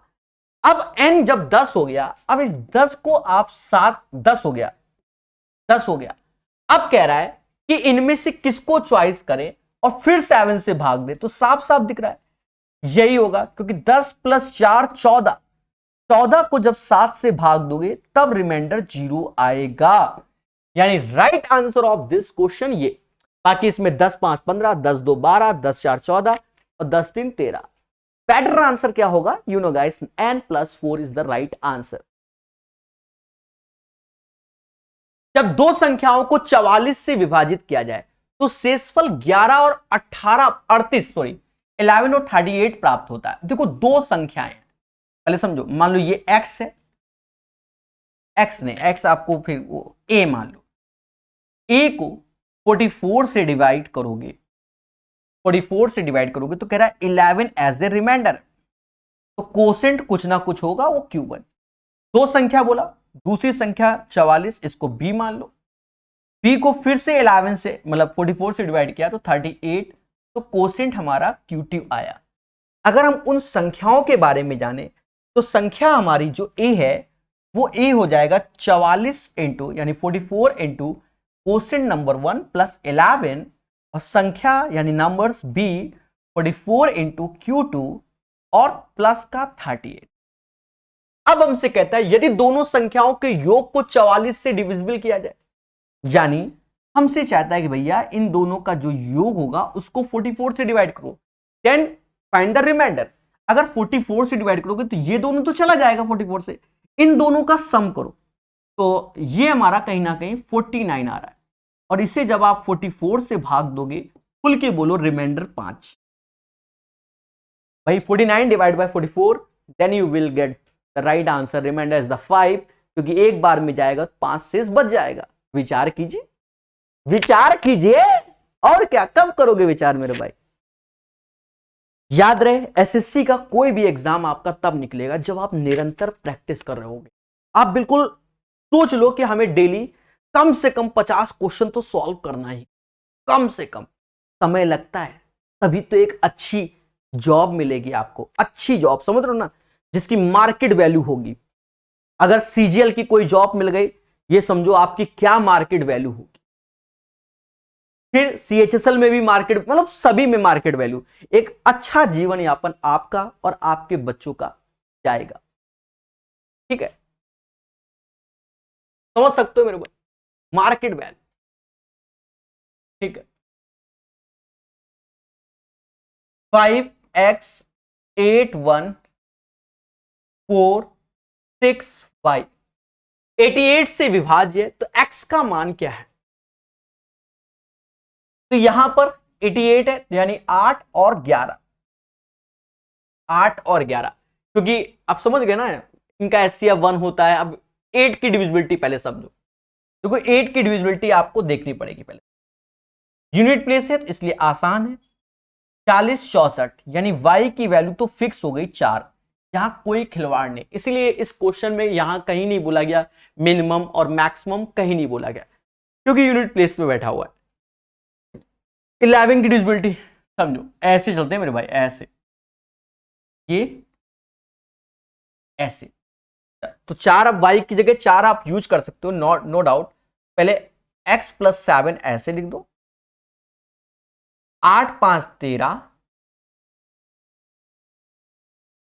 अब n जब 10 हो गया, अब इस 10 को आप 10 हो गया, 10 हो गया। अब कह रहा है कि इनमें से किसको चॉइस करें और फिर 7 से भाग दे, तो साफ साफ दिख रहा है यही होगा, क्योंकि 10 + 4 14, 14 को जब 7 से भाग दोगे तब रिमाइंडर 0 आएगा, यानी right answer of this question ये। बाकी इसमें 10 5 15, 10 2 12, 10 4 14 और 10 3 13। बेटर आंसर क्या होगा, you know guys, n+4 is the right answer. जब दो संख्याओं को 44 से विभाजित किया जाए तो शेषफल 11 और 11 और 38 प्राप्त होता है। देखो दो संख्याएं, पहले समझो, मान लो ये x है, x ने x आपको फिर वो a मान लो, a को 44 से डिवाइड करोगे, 44 से डिवाइड करोगे तो कह रहा है 11 एज ए रिमाइंडर, तो कोसेंट कुछ ना कुछ होगा, वो क्यूबन। दो संख्या बोला, दूसरी संख्या 44, इसको b मान लो, b को फिर से 11 से मतलब 44 से डिवाइड किया तो 38, तो कोसेंट हमारा क्यूटिव आया। अगर हम उन संख्याओं के बारे में जाने तो संख्या हमारी जो a है वो a हो जाएगा 44 इंटू यानी 44 इंटू कोसेंट नंबर 1 प्लस 11, और संख्या यानी नंबर्स b 44 इंटू Q2 और प्लस का 38। अब हमसे कहता है यदि दोनों संख्याओं के योग को 44 से डिविजिबल किया जाए, यानी हमसे चाहता है कि भैया इन दोनों का जो योग होगा उसको 44 से डिवाइड करो, देन फाइंड द रिमाइंडर। अगर 44 से डिवाइड करोगे तो ये दोनों तो चला जाएगा 44 से, इन दोनों का सम करो तो ये हमारा कहीं ना कहीं 49 आ रहा है, और इसे जब आप 44 से भाग दोगे, खुल के बोलो रिमाइंडर 5 भाई, 49 divide by 44, then you will get the right answer, reminder is the 5, क्योंकि एक बार में जाएगा तो 5 शेष बच जाएगा। विचार कीजिए, विचार कीजिए, और क्या, कब करोगे विचार मेरे भाई? याद रहे एसएससी का कोई भी एग्जाम आपका तब निकलेगा जब आप निरंतर प्रैक्टिस कर रहे होगे। आप बिल्कुल सोच लो कि हमें डेली कम से कम 50 क्वेश्चन तो सॉल्व करना ही, कम से कम। समय लगता है तभी तो एक अच्छी जॉब मिलेगी आपको, अच्छी जॉब, समझ रहे हो ना, जिसकी मार्केट वैल्यू होगी। अगर सीजीएल की कोई जॉब मिल गई, ये समझो आपकी क्या मार्केट वैल्यू होगी। फिर सीएचएसएल में भी मार्केट, मतलब सभी में मार्केट वैल्यू। एक अच्छा जीवन यापन आपका और आपके बच्चों का जाएगा। ठीक है, समझ सकते हो मेरे भाई, मार्केट वैल्यू। ठीक है, 5x 8 1 4 6 5 88 से विभाज्य, तो x का मान क्या है? तो यहां पर 88 है, यानी 8 और 11, 8 और 11, क्योंकि आप समझ गए ना, इनका HCF 1 होता है। अब 8 की डिविजिबिलिटी पहले समझो, देखो 8 की डिविजिबिलिटी आपको देखनी पड़ेगी पहले। यूनिट प्लेस है तो इसलिए आसान है। 40 64, यानी y की वैल्यू तो फिक्स हो गई 4, यहां कोई खिलवाड़ नहीं, इसीलिए इस क्वेश्चन में यहां कहीं नहीं बोला गया मिनिमम और मैक्सिमम, कहीं नहीं बोला गया, क्योंकि यूनिट प्लेस पे बैठा हुआ है। 11 की डिविजिबिलिटी समझो, ऐसे चलते हैं मेरे भाई, ऐसे, ये ऐसे, तो 4, अब y की जगह 4 आप यूज कर सकते हो, नो डाउट। पहले x + 7 ऐसे लिख दो, 8 5 13,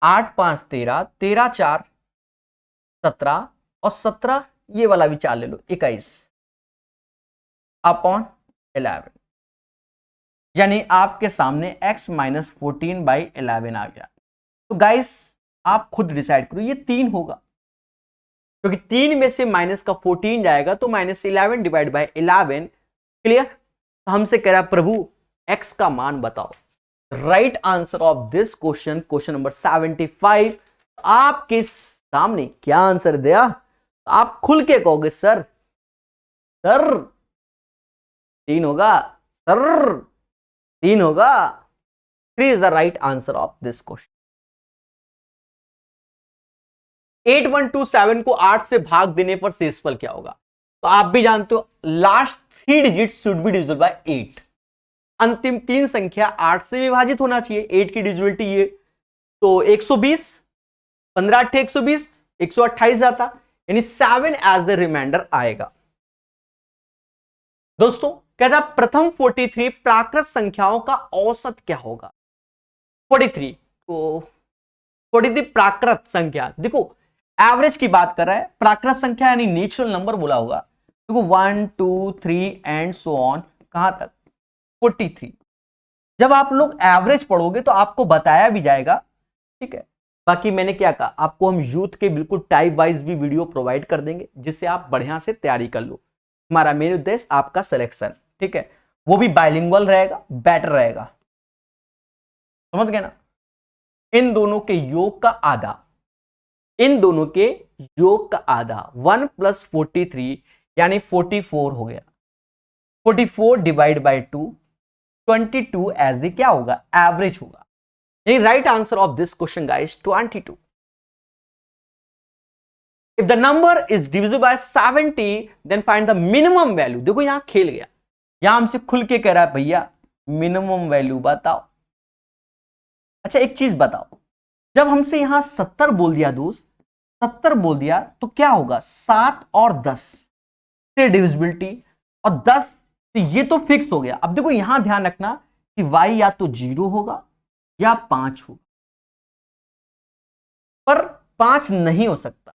8 5 13, 13 4 17, और 17 ये वाला भी 4 ले लो, 21 अपॉन 11, यानी आपके सामने x - 14/11 आ गया। तो गाइस आप खुद डिसाइड करो, ये 3 होगा, क्योंकि 3 में से माइनस का 14 जाएगा, तो -11/11, क्लियर। हमसे कह रहा प्रभु x का मान बताओ। Right answer of this question, question number 75, आपके सामने क्या आंसर दिया, आप खुल के कहोगे सर, सर 3 होगा, सर 3 होगा। 3 is the right answer of this question. 8127 को 8 से भाग देने पर शेषफल क्या होगा? तो आप भी जानते हो, last 3 digit should be divisible by 8, अंतिम 3 संख्या 8 से विभाजित होना चाहिए। 8 की डिविजिबिलिटी ये, तो 120, 15 8 120, 128 जाता, यानी 7 एज द रिमाइंडर आएगा। दोस्तों कहता प्रथम 43 प्राकृत संख्याओं का औसत क्या होगा? 43, तो 43 प्राकृत संख्या, देखो एवरेज की बात कर रहा है, प्राकृत संख्या यानी नेचुरल नंबर बोला होगा। देखो 1 2 3 एंड सो ऑन, कहां तक 43। जब आप लोग एवरेज पढ़ोगे तो आपको बताया भी जाएगा, ठीक है। बाकी मैंने क्या कहा, आपको हम यूथ के बिल्कुल टाइप वाइज भी वीडियो प्रोवाइड कर देंगे, जिससे आप बढ़िया से तैयारी कर लो। हमारा मेन उद्देश्य आपका सिलेक्शन, ठीक है, वो भी बाइलिंगुअल रहेगा, बेटर रहेगा, समझ गए ना। इन दोनों के योग का आधा, इन दोनों के योग का आधा 1 + 43 यानी 44 हो गया। 44 डिवाइड बाई 2, 22 एज द क्या होगा, एवरेज होगा। यानी right answer of this question guys 22। If the number is divisible by 70 then find the minimum value. देखो यहां खेल गया, यहां हमसे खुल के कह रहा है भैया मिनिमम वैल्यू बताओ। अच्छा एक चीज बताओ, जब हमसे यहां 70 बोल दिया दोस्त, 70 बोल दिया तो क्या होगा, 7 और 10 से डिविजिबिलिटी, और 10, तो ये तो फिक्स हो गया। अब देखो यहां ध्यान रखना कि y या तो 0 होगा या 5 होगा, पर 5 नहीं हो सकता,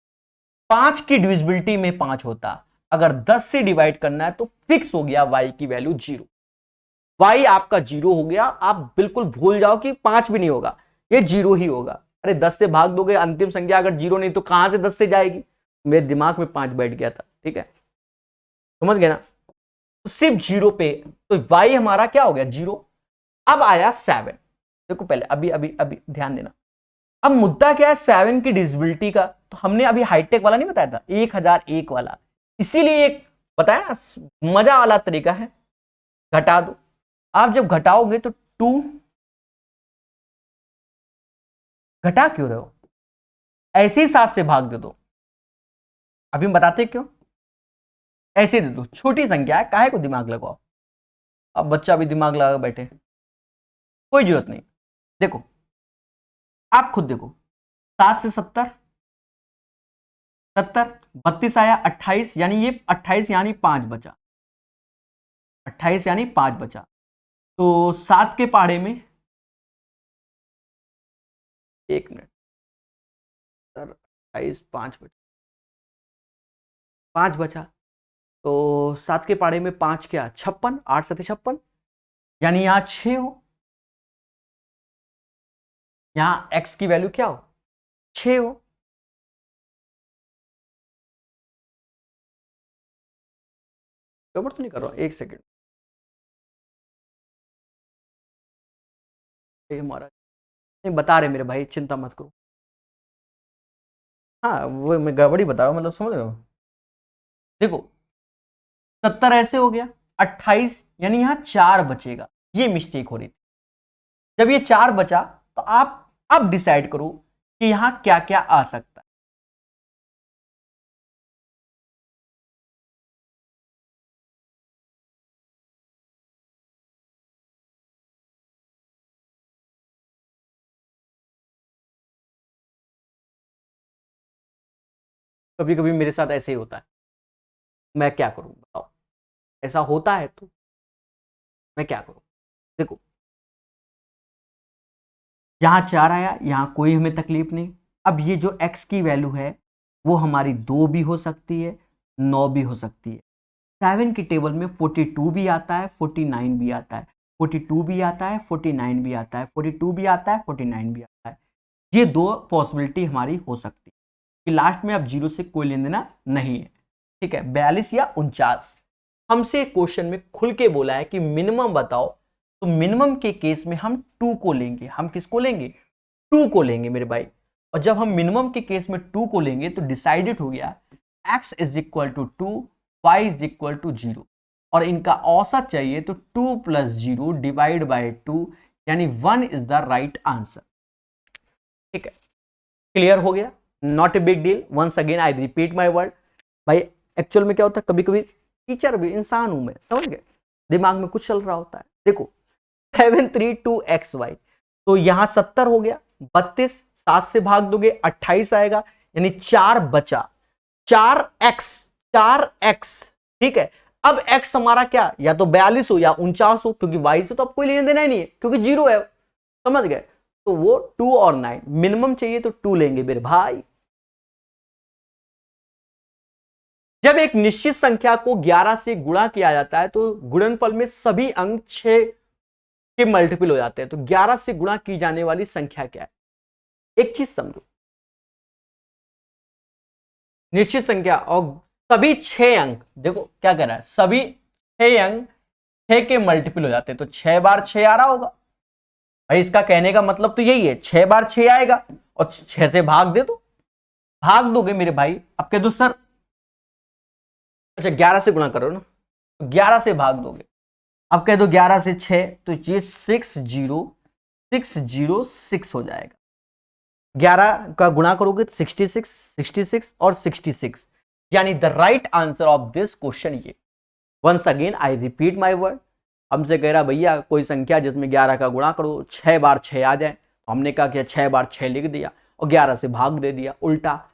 5 की डिविजिबिलिटी में 5 होता। अगर 10 से डिवाइड करना है तो फिक्स हो गया y की वैल्यू 0, y आपका 0 हो गया। आप बिल्कुल भूल जाओ कि 5 भी नहीं होगा, ये 0 ही होगा। अरे 10 से भाग दोगे, अंतिम संख्या अगर 0 नहीं तो कहां से 10 से जाएगी, मेरे दिमाग में 5 बैठ गया था, ठीक है, समझ गए ना। तो सिर्फ 0 पे, तो y हमारा क्या हो गया 0। अब आया 7, देखो पहले अभी अभी अभी ध्यान देना, अब मुद्दा क्या है 7 की डिविजिबिलिटी का, तो हमने अभी हाईटेक वाला नहीं बताया था, 1001 वाला, इसीलिए एक बताया ना मजा वाला तरीका है, घटा दो। आप जब घटाओगे तो 2, घटा क्यों रहे हो, ऐसे ही 7 से भाग दे दो। अभी हम बताते क्यों, ऐसे दे दो, छोटी संख्या है, काहे को दिमाग लगाओ, अब बच्चा भी दिमाग लगा बैठे, कोई जरूरत नहीं। देखो आप खुद देखो, 7 से 70, 70, 32 आया, 28, यानी ये 28 यानी 5 बचा, 28 यानी 5 बचा, तो 7 के पहाड़े में, एक मिनट सर, 28 5 बचा, 5 बचा, तो 7 के पाड़े में 5 क्या 56, 8 7 56, यानी यहां 6 हो, यहां x की वैल्यू क्या हो 6 हो। गड़बड़ तो नहीं कर रहा हूं, एक सेकेंड, ये हमारा नहीं बता रहे मेरे भाई, चिंता मत करो। हाँ वो मैं गड़बड़ी बता रहा हूँ, मतलब समझ रहे हो। देखो 70 ऐसे हो गया, 28 यानी यहां 4 बचेगा, ये मिस्टेक हो रही थी। जब ये 4 बचा तो आप अब डिसाइड करो कि यहां क्या क्या आ सकता है। कभी कभी मेरे साथ ऐसे ही होता है, मैं क्या करूं बताओ, ऐसा होता है तो मैं क्या करूं। देखो यहां 4 आया, यहां कोई हमें तकलीफ नहीं। अब ये जो x की वैल्यू है वो हमारी 2 भी हो सकती है, 9 भी हो सकती है। 7 की टेबल में 42 भी आता है, 49 भी आता है, 42 भी आता है, 49 भी आता है, 42 भी आता है, 49 भी आता है। ये दो पॉसिबिलिटी हमारी हो सकती है कि लास्ट में अब जीरो से कोई लेन देना नहीं है, ठीक है। 42 या 49। हमसे क्वेश्चन में खुल के बोला है कि मिनिमम बताओ, तो मिनिमम के केस में हम 2 को लेंगे। हम किसको लेंगे 2 को लेंगे मेरे भाई। और जब हम मिनिमम के केस में 2 को लेंगे तो डिसाइडेड हो गया x is equal to 2, y is equal to 0, और इनका औसत चाहिए तो 2 प्लस 0 डिवाइड बाय 2, यानी 1 इज द राइट आंसर। ठीक है, क्लियर हो गया, not a big deal. Once again I repeat my word. भाई एक्चुअल में क्या होता है, कभी कभी टीचर भी इंसान हूं मैं, समझ गए, दिमाग में कुछ चल रहा होता है। देखो 732xy, तो यहां 70 हो गया, 32 7 से भाग दोगे 28 आएगा, यानी 4 बचा, 4x, 4x। ठीक है, अब x हमारा क्या, या तो 42 हो या 49 हो, क्योंकि y से तो अब कोई लेने देना ही नहीं है क्योंकि जीरो है, समझ गए। तो वो 2 और 9, मिनिमम चाहिए तो 2 लेंगे मेरे भाई। जब एक निश्चित संख्या को 11 से गुणा किया जाता है तो गुणनफल में सभी अंक 6 के मल्टीपल हो जाते हैं। तो 11 से गुणा की जाने वाली संख्या क्या है, एक चीज समझो, निश्चित संख्या और सभी 6 अंक, देखो क्या कह रहा है, सभी 6 अंक 6 के मल्टीपल हो जाते हैं, तो 6 बार 6 आ रहा होगा भाई। इसका कहने का मतलब तो यही है, 6 बार 6 आएगा और 6 से भाग दे दो, भाग दोगे मेरे भाई। अब कह दो सर, अच्छा 11 से गुणा करो ना, तो 11 से भाग दोगे। अब कह दो 11 से 6, तो ये 60606 हो जाएगा। 11 का गुणा करोगे तो 66, 66 और 66, यानी the right answer of this question ये। Once again I repeat my word. हमसे कह रहा भैया कोई संख्या जिसमें 11 का गुणा करो 6 बार 6 आ जाए, तो हमने कहा कि 6 बार 6 लिख दिया और 11 से भाग दे दिया, उल्टा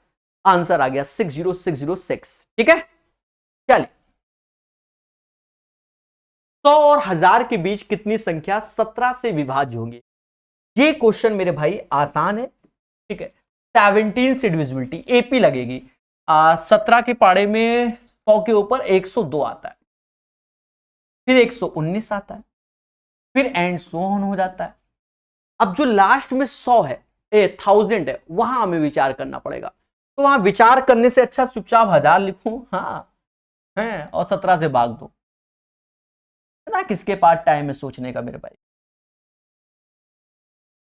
आंसर आ गया 60606। ठीक है, चलिए 100 और 1000 के बीच कितनी संख्या 17 से विभाज्य होगी। ये क्वेश्चन मेरे भाई आसान है, ठीक है। 17 से डिविजिबिलिटी एपी लगेगी। 17 के पाड़े में 100 के ऊपर 102 आता है, फिर 119 आता है, फिर एंड सो ऑन हो जाता है। अब जो लास्ट में 100 है, 1000 है, वहां हमें विचार करना पड़ेगा। तो वहां विचार करने से अच्छा चुपचाप 1000 लिखो, हाँ है, और 17 से भाग दो ना। किसके पास टाइम है सोचने का मेरे भाई,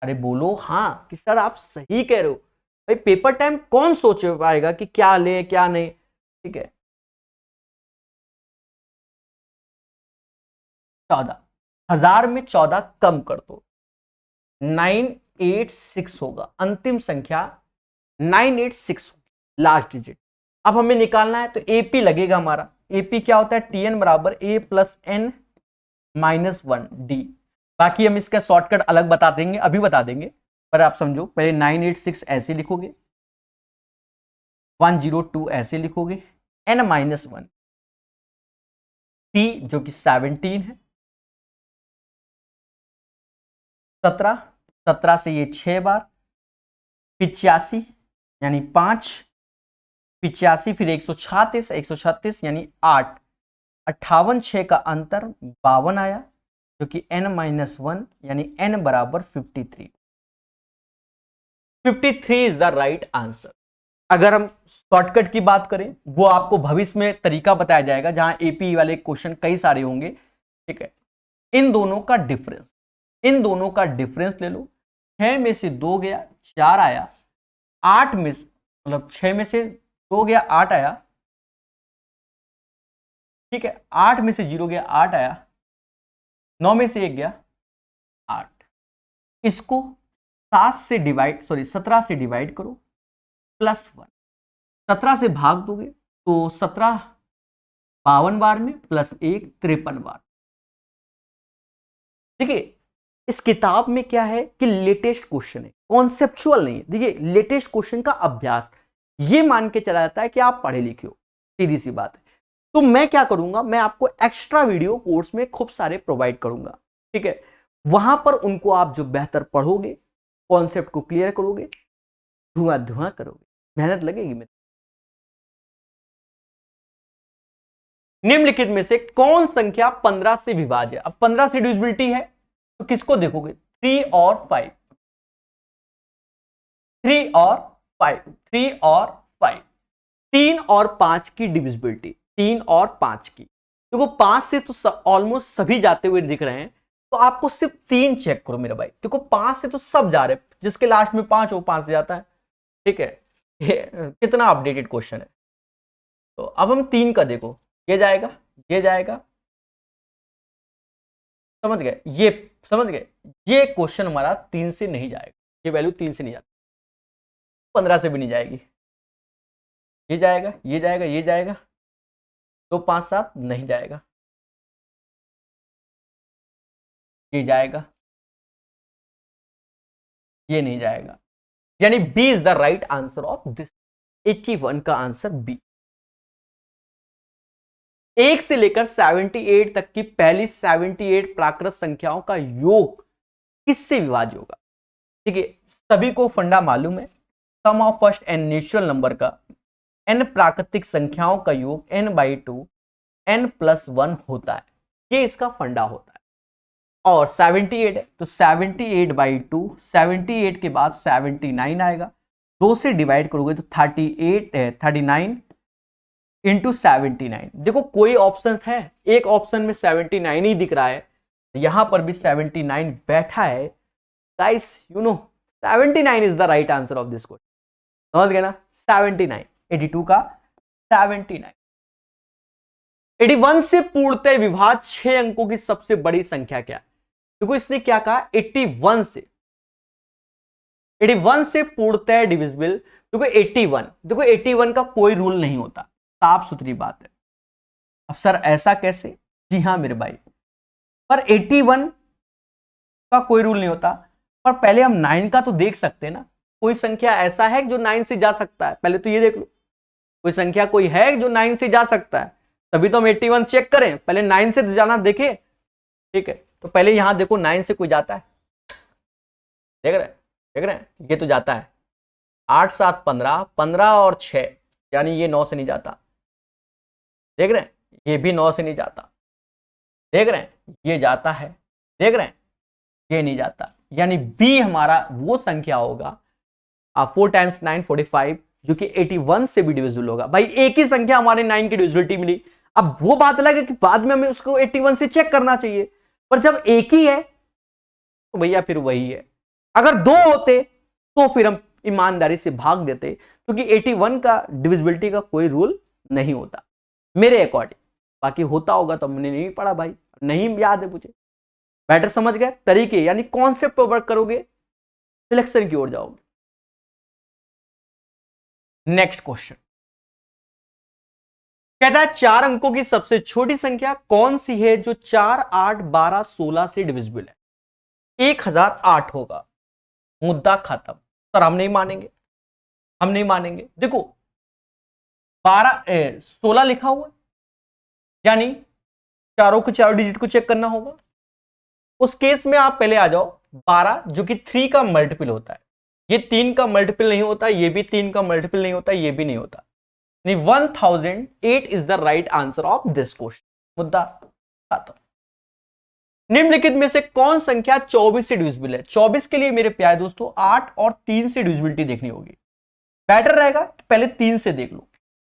अरे बोलो हाँ कि सर आप सही कह रहे हो। भाई पेपर टाइम कौन सोच पाएगा कि क्या ले क्या नहीं, ठीक है। 14, 1000 में 14 कम कर दो, 986 होगा अंतिम संख्या, 986 लास्ट डिजिट। अब हमें निकालना है तो एपी लगेगा हमारा। एपी क्या होता है, टीएन बराबर A plus N minus 1 D. बाकी हम इसका शॉर्टकट अलग बता देंगे, अभी बता देंगे, पर आप समझो पहले 986 ऐसे लिखोगे, 102 ऐसे लिखोगे, एन माइनस 1, टी जो कि 17 है, 17, 17 से ये 6 बार, 85 यानी 5, 85 फिर 136, 136 यानी 8, 58 6 का अंतर 52 आया, जो कि n-1 यानी n बराबर 53। 53 इज द राइट आंसर। अगर हम शॉर्टकट की बात करें, वो आपको भविष्य में तरीका बताया जाएगा, जहां एपी वाले क्वेश्चन कई सारे होंगे, ठीक है। इन दोनों का डिफरेंस ले लो। 6 में से 2 गया 4 आया, 8 में मतलब 6 में से 2 गया 8 आया, ठीक है। 8 में से 0 गया 8 आया, 9 में से 1 गया 8। इसको 17 से डिवाइड करो +1, 17 से भाग दोगे तो 17 52 बार में +1 53 बार। देखिए इस किताब में क्या है कि लेटेस्ट क्वेश्चन है, कॉन्सेप्चुअल नहीं है। देखिए लेटेस्ट क्वेश्चन का अभ्यास ये मान के चला जाता है कि आप पढ़े लिखे हो, सीधी सी बात है। तो मैं क्या करूंगा, मैं आपको एक्स्ट्रा वीडियो कोर्स में खूब सारे प्रोवाइड करूंगा, ठीक है। वहां पर उनको आप जो बेहतर पढ़ोगे, कॉन्सेप्ट को क्लियर करोगे, धुआं करोगे, मेहनत लगेगी मेरी। निम्नलिखित में से कौन संख्या 15 से विभाज्य है? अब 15 से डिविजिबिलिटी है तो किसको देखोगे? 3 और 5, 3 और 5, 3 और 5, 3 और 5 की डिविजिबिलिटी, 3 और 5 की। देखो 5 से तो ऑलमोस्ट सभी जाते हुए दिख रहे हैं, तो आपको सिर्फ 3 चेक करो मेरा भाई। देखो 5 से तो सब जा रहे हैं, जिसके लास्ट में 5 हो 5 से जाता है, ठीक है। कितना अपडेटेड क्वेश्चन है। तो अब हम 3 का देखो, ये जाएगा, ये जाएगा, समझ गए, ये समझ गए। ये क्वेश्चन हमारा 3 से नहीं जाएगा, ये वैल्यू 3 से नहीं जाती, 15 से भी नहीं जाएगी। ये जाएगा, ये जाएगा, ये जाएगा, 2 5 7 नहीं जाएगा, ये जाएगा, ये नहीं जाएगा। यानी B is the right answer of this. 81 का आंसर बी। 1 से लेकर 78 तक की पहली 78 प्राकृत संख्याओं का योग किससे विभाज्य होगा? ठीक है, सभी को फंडा मालूम है, sum of first n natural number का n प्राकृतिक संख्याओं का योग n/2 n+1 होता है, ये इसका फंडा होता है। और 78 है तो 78/2, 78 के बाद 79 आएगा, 2 से डिवाइड करोगे तो 39 इंटू 79। देखो कोई ऑप्शन है, एक ऑप्शन में 79 ही दिख रहा है, यहां पर भी 79 बैठा है। Guys you know 79 is the right answer of this question, समझ गए ना? 79, 82 का 79। 81 से पूर्णतः विभाज्य 6 अंकों की सबसे बड़ी संख्या क्या है? देखो इसने क्या कहा, 81 से पूर्णतः डिविजिबल। देखो 81 का कोई रूल नहीं होता, साफ सुथरी बात है। अब सर ऐसा कैसे? जी हाँ मेरे भाई, पर 81 का कोई रूल नहीं होता। पर पहले हम 9 का तो देख सकते हैं ना, कोई संख्या ऐसा है जो 9 से जा सकता है? पहले तो ये देख लो, कोई संख्या कोई है जो 9 से जा सकता है, तभी तो हम 81 चेक करें। पहले 9 से जाना देखे, ठीक है। तो पहले यहां देखो 9 से कोई जाता है, देख रहे हैं, ये तो जाता है। 8 7 15, 15 और 6 यानी ये 9 से नहीं जाता, देख रहे हैं, ये भी 9 से नहीं जाता, देख रहे हैं, ये जाता है, देख रहे हैं, ये नहीं जाता। यानी बी हमारा वो संख्या होगा 4 × 9 45, जो कि 81 से भी डिविजिबल होगा। भाई एक ही संख्या हमारे 9 की डिविजिबिलिटी मिली। अब वो बात अलग है कि बाद में हमें उसको 81 से चेक करना चाहिए, पर जब एक ही है तो भैया फिर वही है। अगर 2 होते तो फिर हम ईमानदारी से भाग देते, क्योंकि 81 का डिविजिबिलिटी का कोई रूल नहीं होता मेरे अकॉर्डिंग। बाकी होता होगा तो हमने नहीं पढ़ा भाई, नहीं याद है मुझे। बेटर समझ गए तरीके, यानी कॉन्सेप्ट पर वर्क करोगे, सिलेक्शन की ओर जाओगे। नेक्स्ट क्वेश्चन कहता है 4 अंकों की सबसे छोटी संख्या कौन सी है जो 4 8 12 16 से डिविजिबल है? 1008 होगा। मुद्दा खत्म। सर हम नहीं मानेंगे, हम नहीं मानेंगे। देखो 16 लिखा हुआ, यानी चारों को, चारों डिजिट को चेक करना होगा। उस केस में आप पहले आ जाओ 12, जो कि 3 का मल्टीपल होता है। ये 3 का मल्टीपल नहीं होता, ये भी 3 का मल्टीपल नहीं होता, ये भी नहीं होता। नहीं, 1008 is the right answer of this question. मुद्दा खत्म। निम्नलिखित में से कौन संख्या 24 से डिविजिबल है? 24 के लिए मेरे प्यारे दोस्तों 8 और 3 से डिविजिबिलिटी देखनी होगी। बेटर रहेगा पहले 3 से देख लो,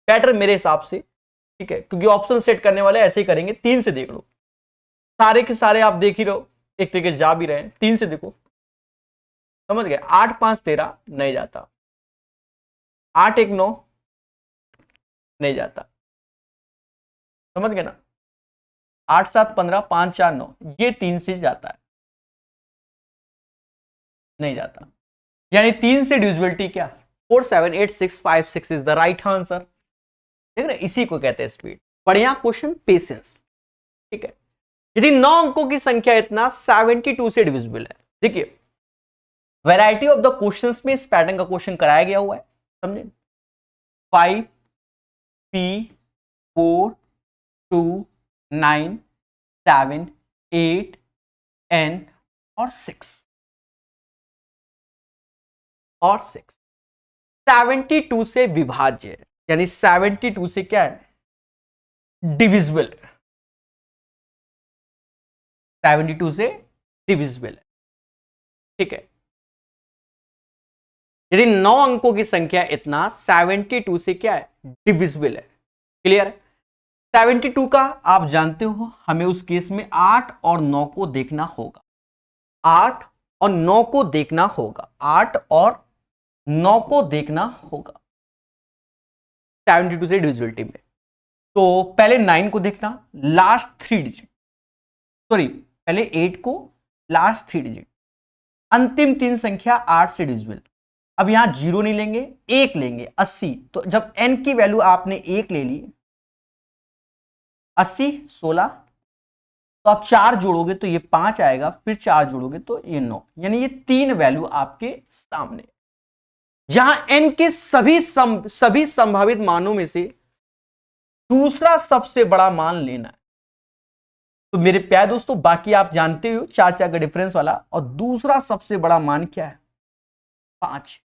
बेटर मेरे हिसाब से, ठीक है, क्योंकि ऑप्शन सेट करने वाले ऐसे ही करेंगे। 3 से देख लो, सारे के सारे आप देख ही रहो, एक तरीके जा भी रहे हैं। 3 से देखो, समझ गए? 8 5 13 नहीं जाता, 8 1 9 नहीं जाता, समझ गए ना? 8 7 15 5 4 9, ये 3 से जाता है, नहीं जाता। यानी 3 से डिविजिबिलिटी क्या? 4 7 8 6 5 6 इज द राइट आंसर। देख रहे, इसी को कहते हैं स्पीड। बढ़िया क्वेश्चन, पेशेंस, ठीक है। यदि 9 अंकों की संख्या इतना 72 से डिविजिबल है, देखिए वैरायटी ऑफ द क्वेश्चंस में इस पैटर्न का क्वेश्चन कराया गया हुआ है, समझे? 5 P 4 2 9 7 8 N और 6 और 6 72 से विभाज्य है, यानी 72 से क्या है? डिविजिबल है, 72 से डिविजिबल है, ठीक है। यदि 9 अंकों की संख्या इतना 72 से क्या है? डिविजिबल है। क्लियर है? 72 का आप जानते हो, हमें उस केस में 8 और 9 को देखना होगा, 8 और 9 को देखना होगा, 8 और 9 को देखना होगा 72 से डिविजिबिलिटी में। तो पहले 9 को देखना, लास्ट 3 डिजिट, सॉरी पहले 8 को, लास्ट 3 डिजिट, अंतिम 3 संख्या 8 से डिविजिबल। अब यहां 0 नहीं लेंगे, 1 लेंगे, 80। तो जब n की वैल्यू आपने 1 ले ली, 80 16, तो आप 4 जोड़ोगे तो ये 5 आएगा, फिर 4 जोड़ोगे तो ये 9, यानी ये 3 वैल्यू आपके सामने। जहां n के सभी संभावित मानों में से दूसरा सबसे बड़ा मान लेना है। तो मेरे प्यारे दोस्तों, बाकी आप जानते हो 4 4 का डिफरेंस वाला, और दूसरा सबसे बड़ा मान क्या है? 5।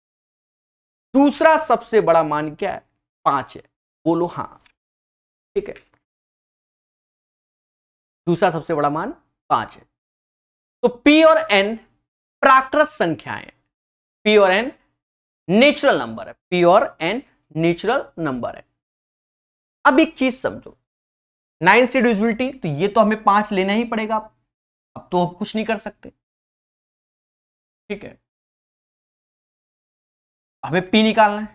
दूसरा सबसे बड़ा मान क्या है? 5 है। बोलो हां, ठीक है, दूसरा सबसे बड़ा मान 5 है। तो P और N प्राकृत संख्याएं, P और N नेचुरल नंबर है, P और N नेचुरल नंबर है। अब एक चीज समझो, 9 से डिविजिबिलिटी, तो ये तो हमें 5 लेना ही पड़ेगा, अब तो हम कुछ नहीं कर सकते, ठीक है। हमें P निकालना है,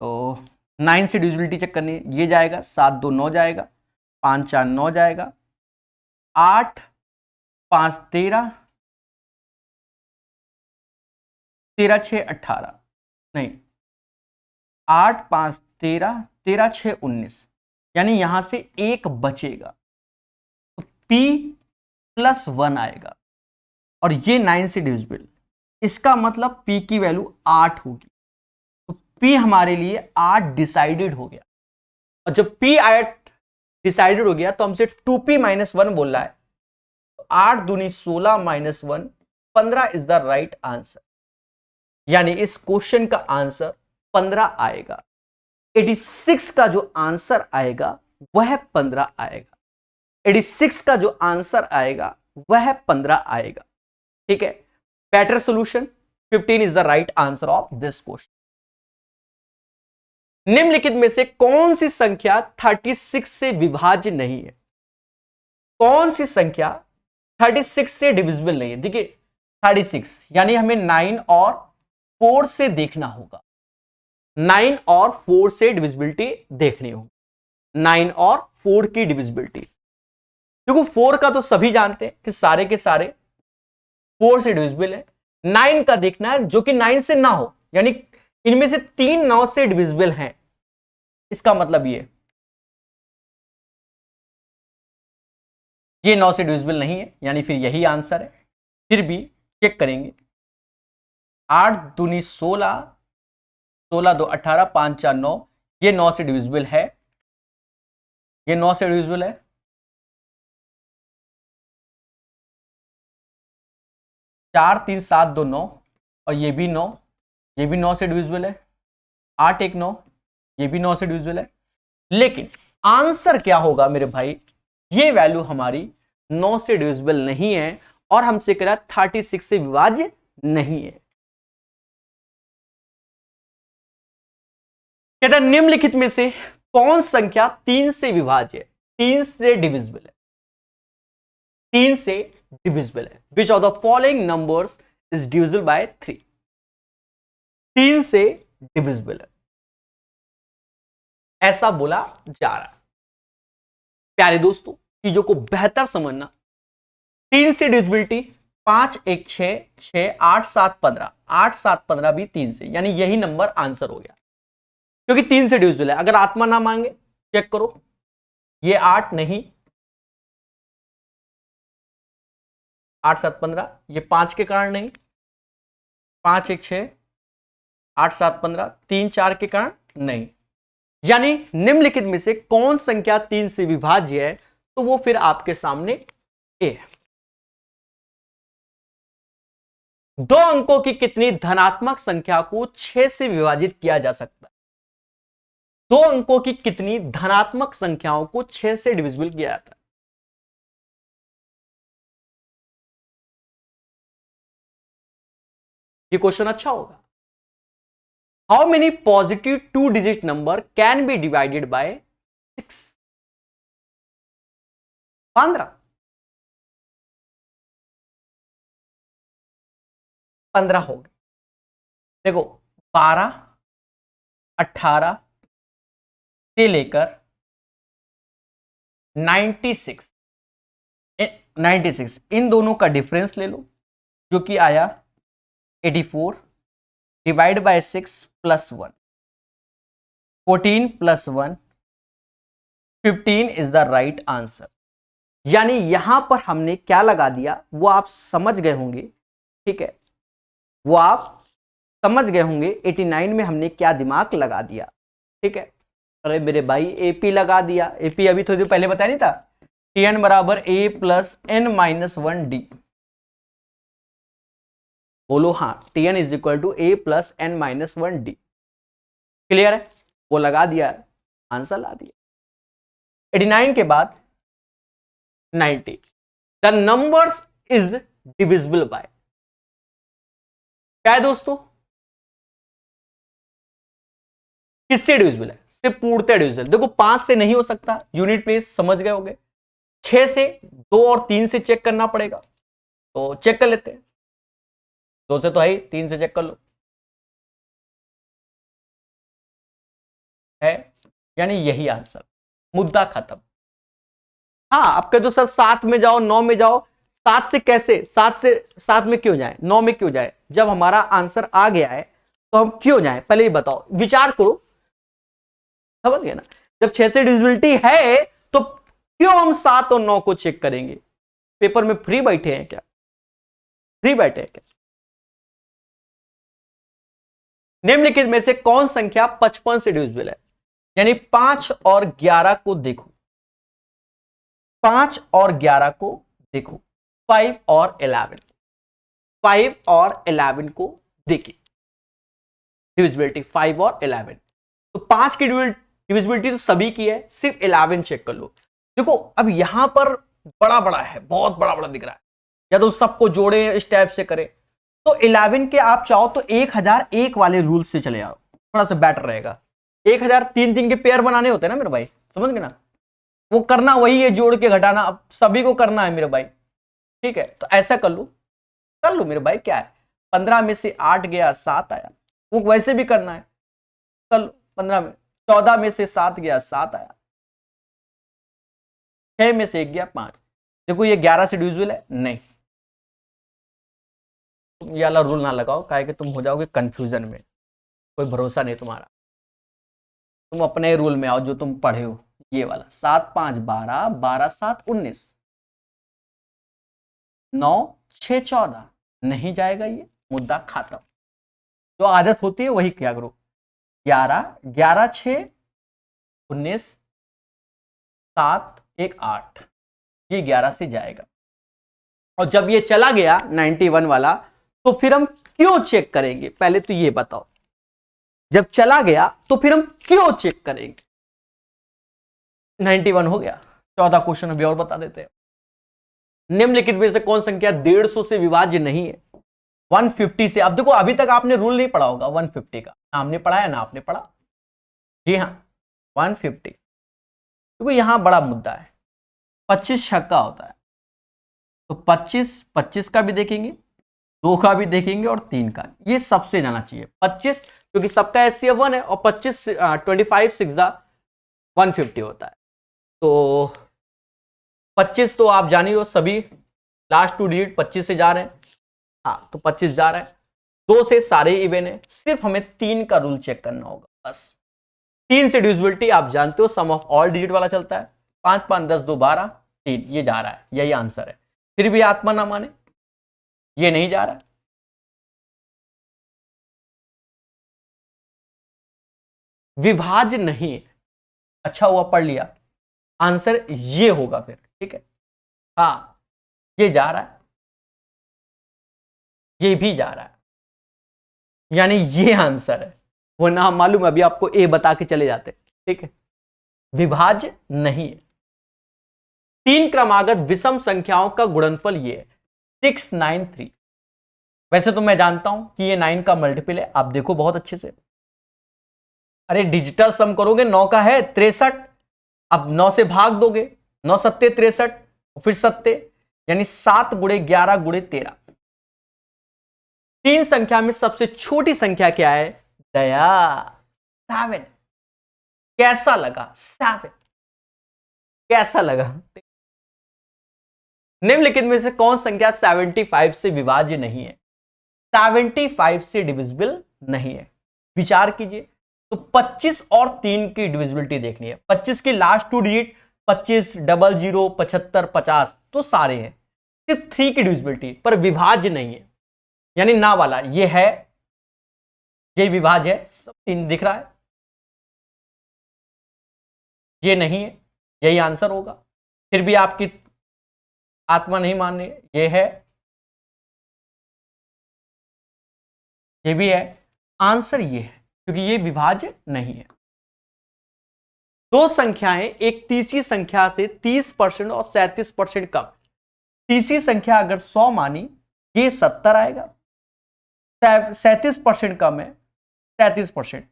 तो 9 से डिविजिबिलिटी चेक करनी है, ये जाएगा, 7 2 9 जाएगा, 5 4 9 जाएगा, 8 5 13, 13 6 18, नहीं 8 5 13, 13 6 19, यानी यहां से 1 बचेगा, तो P +1 आएगा, और ये 9 से डिविजिबल, इसका मतलब P की वैल्यू 8 होगी। तो P हमारे लिए 8 डिसाइडेड हो गया, और जब P 8 डिसाइडेड हो गया तो हमसे 2P - 1 बोल रहा है, तो 8 दूनी 16 - 1 15 इज द राइट आंसर। यानी इस क्वेश्चन का आंसर 15 आएगा। 86 का जो आंसर आएगा वह 15 आएगा, 86 का जो आंसर आएगा वह 15 आएगा, ठीक है। Better solution 15 is the right answer of this question. निम्नलिखित में से कौन सी संख्या 36 से विभाज्य नहीं है? कौन सी संख्या 36 से डिविजिबल नहीं है? देखिए 36, यानी हमें 9 और 4 से देखना होगा, 9 और 4 से डिविजिबिलिटी देखनी होगी, 9 और 4 की डिविजिबिलिटी। देखो 4 का तो सभी जानते हैं कि सारे के सारे 4 से डिविजिबल है, 9 का देखना है जो कि 9 से ना हो, यानी इनमें से 3 9 से डिविजिबल हैं, इसका मतलब ये 9 से डिविजिबल नहीं है, यानी फिर यही आंसर है। फिर भी चेक करेंगे, 8 दूनी 16, 16 2 18, 5 4 9, ये 9 से डिविजिबल है, ये 9 से डिविजिबल है, 4 3 7 2 9, और ये भी 9, ये भी 9 से डिविजिबल है, 8 1 9, ये भी 9 से डिविजिबल है, लेकिन आंसर क्या होगा मेरे भाई, ये वैल्यू हमारी 9 से डिविजिबल नहीं है और हमसे कह रहा 36 से विभाज्य नहीं है। कहता है निम्नलिखित में से कौन संख्या 3 से विभाज्य है, 3 से डिविजिबल है, 3 से डिविजिबल है। Which of the following numbers is divisible by 3, 3 से डिविजिबल है, ऐसा बोला जा रहा है। प्यारे दोस्तों, चीजों को बेहतर समझना, 3 से डिविजिबिलिटी 5 1 6 6 8 7 15, 8 7 15 भी 3 से, यानी यही नंबर आंसर हो गया, क्योंकि 3 से डिविजिबल है। अगर आत्मा ना मांगे चेक करो, ये 8 नहीं, 8 7 15, ये 5 के कारण नहीं, 5 1 6 8 7 15, 3 4 के कारण नहीं, यानी निम्नलिखित में से कौन संख्या 3 से विभाज्य है, तो वो फिर आपके सामने ए है। 2 अंकों की कितनी धनात्मक संख्या को 6 से विभाजित किया जा सकता है? 2 अंकों की कितनी धनात्मक संख्याओं को 6 से डिविजिबल किया जाता है? ये क्वेश्चन अच्छा होगा। How many positive 2 digit number can be divided by 6? 15 हो गए। देखो 12 18 से लेकर 96 इन दोनों का डिफरेंस ले लो, जो कि आया 84 divide by 6 plus 1, 14 plus 1 15 is the right answer. यानी यहां पर हमने क्या लगा दिया वो आप समझ गए होंगे, ठीक है, वो आप समझ गए होंगे। 89 में हमने क्या दिमाग लगा दिया, ठीक है। अरे मेरे भाई एपी लगा दिया, एपी अभी थोड़ी देर पहले बताया नहीं था, टीएन बराबर A plus N minus 1 D. बोलो हाँ, TN is equal to A plus N minus 1 D. Clear है, वो लगा दिया, आंसर ला दिया। 89 के बाद 90, the numbers is divisible bye, क्या है दोस्तों, किससे डिविजिबल है? सिर्फ पूर्णतः डिविजिबल। देखो 5 से नहीं हो सकता, यूनिट प्लेस समझ गए होंगे, 6 से, 2 और 3 से चेक करना पड़ेगा, तो चेक कर लेते हैं। 2 से तो है ही, 3 से चेक कर लो, है, यानी यही आंसर, मुद्दा खत्म। हाँ, आपके तो सर 7 में जाओ, 9 में जाओ, 7 से कैसे, 7 में क्यों जाए, 9 में क्यों जाए? जब हमारा आंसर आ गया है तो हम क्यों जाए, पहले ही बताओ, विचार करो, समझ गए ना। जब 6 से डिविजिबिलिटी है तो क्यों हम 7 और 9 को चेक करेंगे? पेपर में फ्री बैठे हैं क्या? फ्री बैठे हैं क्या? निम्नलिखित में से कौन संख्या 55 से डिविजिबल है? यानी 5 और 11 को देखो, 5 और 11 को देखो, 5 और 11, 5 और 11 को देखिए, डिविजिबिलिटी 5 और 11, तो 5 की डिविजिबिलिटी तो सभी की है, सिर्फ 11 चेक कर लो। देखो अब यहां पर बड़ा बड़ा है, बहुत बड़ा बड़ा दिख रहा है, या तो सबको जोड़े इस टाइप से करें, तो 11 के आप चाहो तो 1001 वाले रूल से चले आओ, थोड़ा सा बेटर रहेगा। 1000 3 के पेयर बनाने होते हैं ना मेरे भाई, समझ गए ना, वो करना वही है, जोड़ के घटाना, अब सभी को करना है मेरे भाई, ठीक है। तो ऐसा कर लो मेरे भाई, क्या है, 15 में से 8 गया 7 आया, वो वैसे भी करना है, कर लो। 15 में 14 में से 7 गया 7 आया, 6 में से 1 गया 5। देखो ये 11 से डिविजिबल है नहीं, तुम ये वाला रूल ना लगाओ, काहे कि तुम हो जाओगे कंफ्यूजन में, कोई भरोसा नहीं तुम्हारा। तुम अपने रूल में आओ जो तुम पढ़े हो, ये वाला 7 5 12, 12 7 19, 9 6 14 नहीं जाएगा, ये मुद्दा खत्म। जो आदत होती है वही क्या करो, 11 11 6 19 7 1 8, ये 11 से जाएगा। और जब ये चला गया 91 वाला, तो फिर हम क्यों चेक करेंगे, पहले तो ये बताओ, जब चला गया तो फिर हम क्यों चेक करेंगे। 91 हो गया। 14 क्वेश्चन अभी और बता देते हैं। निम्नलिखित में से कौन संख्या 150 से विभाज्य नहीं है। 150 से, अब देखो अभी तक आपने रूल नहीं पढ़ा होगा 150 का, ना हमने पढ़ा है ना आपने पढ़ा। जी हाँ 150, देखो यहां बड़ा मुद्दा है। 25 छक्का होता है, तो 25 का भी देखेंगे, 2 का भी देखेंगे और 3 का, ये सबसे जाना चाहिए 25, क्योंकि सबका एचसीएफ 1 है और 25 25 6 150 होता है। तो 25 तो आप जान ही हो, सभी लास्ट 2 डिजिट 25 से जा रहे हैं। हाँ तो 25 जा रहा है, 2 से सारे इवन है, सिर्फ हमें 3 का रूल चेक करना होगा बस। 3 से डिविजिबिलिटी आप जानते हो, सम ऑफ ऑल डिजिट वाला चलता है। 5 5 10 2 12 3, ये जा रहा है, यही आंसर है। फिर भी आत्मा ना माने, ये नहीं जा रहा है। विभाज्य नहीं है, अच्छा हुआ पढ़ लिया, आंसर ये होगा फिर, ठीक है। हाँ ये जा रहा है, ये भी जा रहा है, यानी ये आंसर है। वो ना मालूम, अभी आपको ए बता के चले जाते, ठीक है। विभाज्य नहीं है। 3 क्रमागत विषम संख्याओं का गुणनफल ये है 693। वैसे तो मैं जानता हूं कि ये 9 का मल्टीपल है, आप देखो बहुत अच्छे से। अरे डिजिटल सम करोगे, 9 का है 63, अब 9 से भाग दोगे, 9 सत्ते 63, फिर सत्ते, यानी 7 गुणे 11 गुणे 13। 3 संख्या में सबसे छोटी संख्या क्या है दया? 7। कैसा लगा 7? कैसा लगा? निम्नलिखित में से कौन संख्या 75 से विभाज्य नहीं है? 75 से डिविजिबल नहीं है। विचार कीजिए, तो 25 और 3 की डिविजिबिलिटी देखनी है। 25 की लास्ट 2 डिजिट 25, 00, 75, 50 तो सारे हैं, सिर्फ 3 की डिविजिबिलिटी, पर विभाज्य नहीं है, यानी ना वाला ये है, ये विभाज्य है, सब 3 दिख रहा है, ये नहीं है, यही आंसर होगा। फिर भी आपकी आत्मा नहीं मान रही, ये है, ये भी है, आंसर ये है, क्योंकि ये विभाज्य नहीं है। 2 संख्याएं एक तीसरी संख्या से 30% और 37% कम। तीसरी संख्या अगर 100 मानी, ये 70 आएगा, 37% कम है 33%,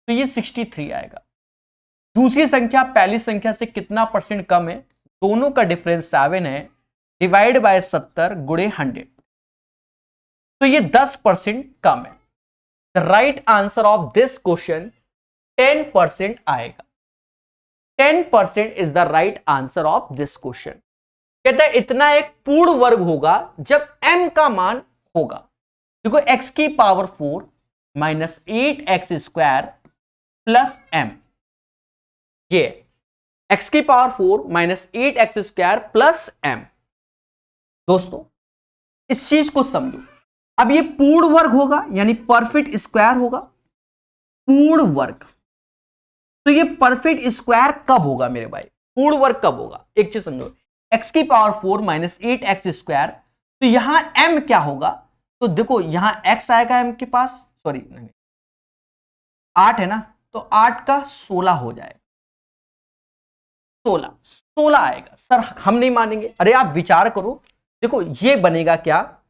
तो ये 63 आएगा। दूसरी संख्या पहली संख्या से कितना परसेंट कम है? दोनों का डिफरेंस 7 है, डिवाइड बाय 70 गुणे 100, तो ये 10% कम है। The right answer of this question 10% आएगा। 10% is the right answer of this question. कहता है इतना एक पूर्ण वर्ग होगा जब m का मान होगा, देखो x की power 4 minus 8x square plus m, ये x की power 4 minus 8x square plus m। दोस्तों इस चीज को समझो, अब ये पूर्ण वर्ग होगा यानी परफेक्ट स्क्वायर होगा, पूर्ण वर्ग। तो ये परफेक्ट स्क्वायर कब होगा मेरे भाई? पूर्ण वर्ग कब होगा? एक चीज समझो, x की पावर 4 माइनस 8x स्क्वायर, तो यहां m क्या होगा? तो देखो यहां x आएगा m के पास, सॉरी 8 है ना, तो 8 का 16 हो जाएगा, 16 आएगा। सर हम नहीं मानेंगे। अरे आप विचार करो, देखो ये बनेगा क्या,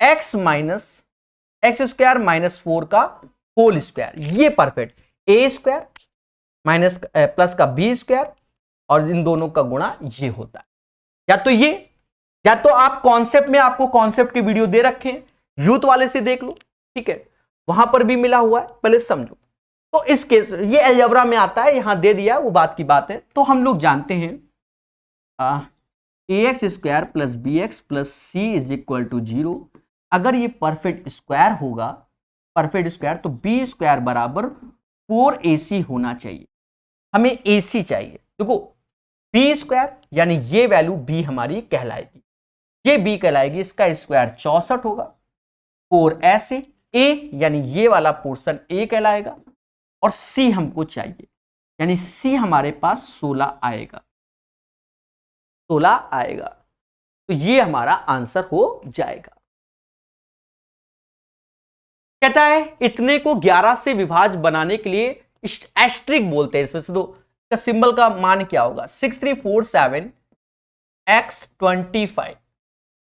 x minus x square minus 4 का होल स्क्वायर, ये परफेक्ट, ए स्क्वायर माइनस प्लस का बी स्क्वायर, और इन दोनों का गुणा ये होता है। या तो ये, या तो आप कॉन्सेप्ट में, आपको कॉन्सेप्ट की वीडियो दे रखे हैं, यूथ वाले से देख लो, ठीक है, वहां पर भी मिला हुआ है, पहले समझो। तो इस केस ये अलजेब्रा में आता है, यहां दे दिया, वो बात की बात है। तो हम लोग जानते हैं a x square plus b x plus c is equal to 0। अगर ये परफेक्ट स्क्वायर होगा, परफेक्ट स्क्वायर, तो बी स्क्वायर बराबर 4ac होना चाहिए। हमें ac चाहिए। देखो बी स्क्वायर यानी ये वैल्यू b हमारी कहलाएगी, ये b कहलाएगी, इसका स्क्वायर 64 होगा, 4ac, a यानी ये वाला पोर्शन a कहलाएगा, और c हमको चाहिए, यानी c हमारे पास 16 आएगा, 16 आएगा। तो ये हमारा आंसर हो जाएगा। कहता है इतने को 11 से विभाज्य बनाने के लिए एस्ट्रिक बोलते हैं, इसमें से तो का सिंबल का मान क्या होगा 6347x25,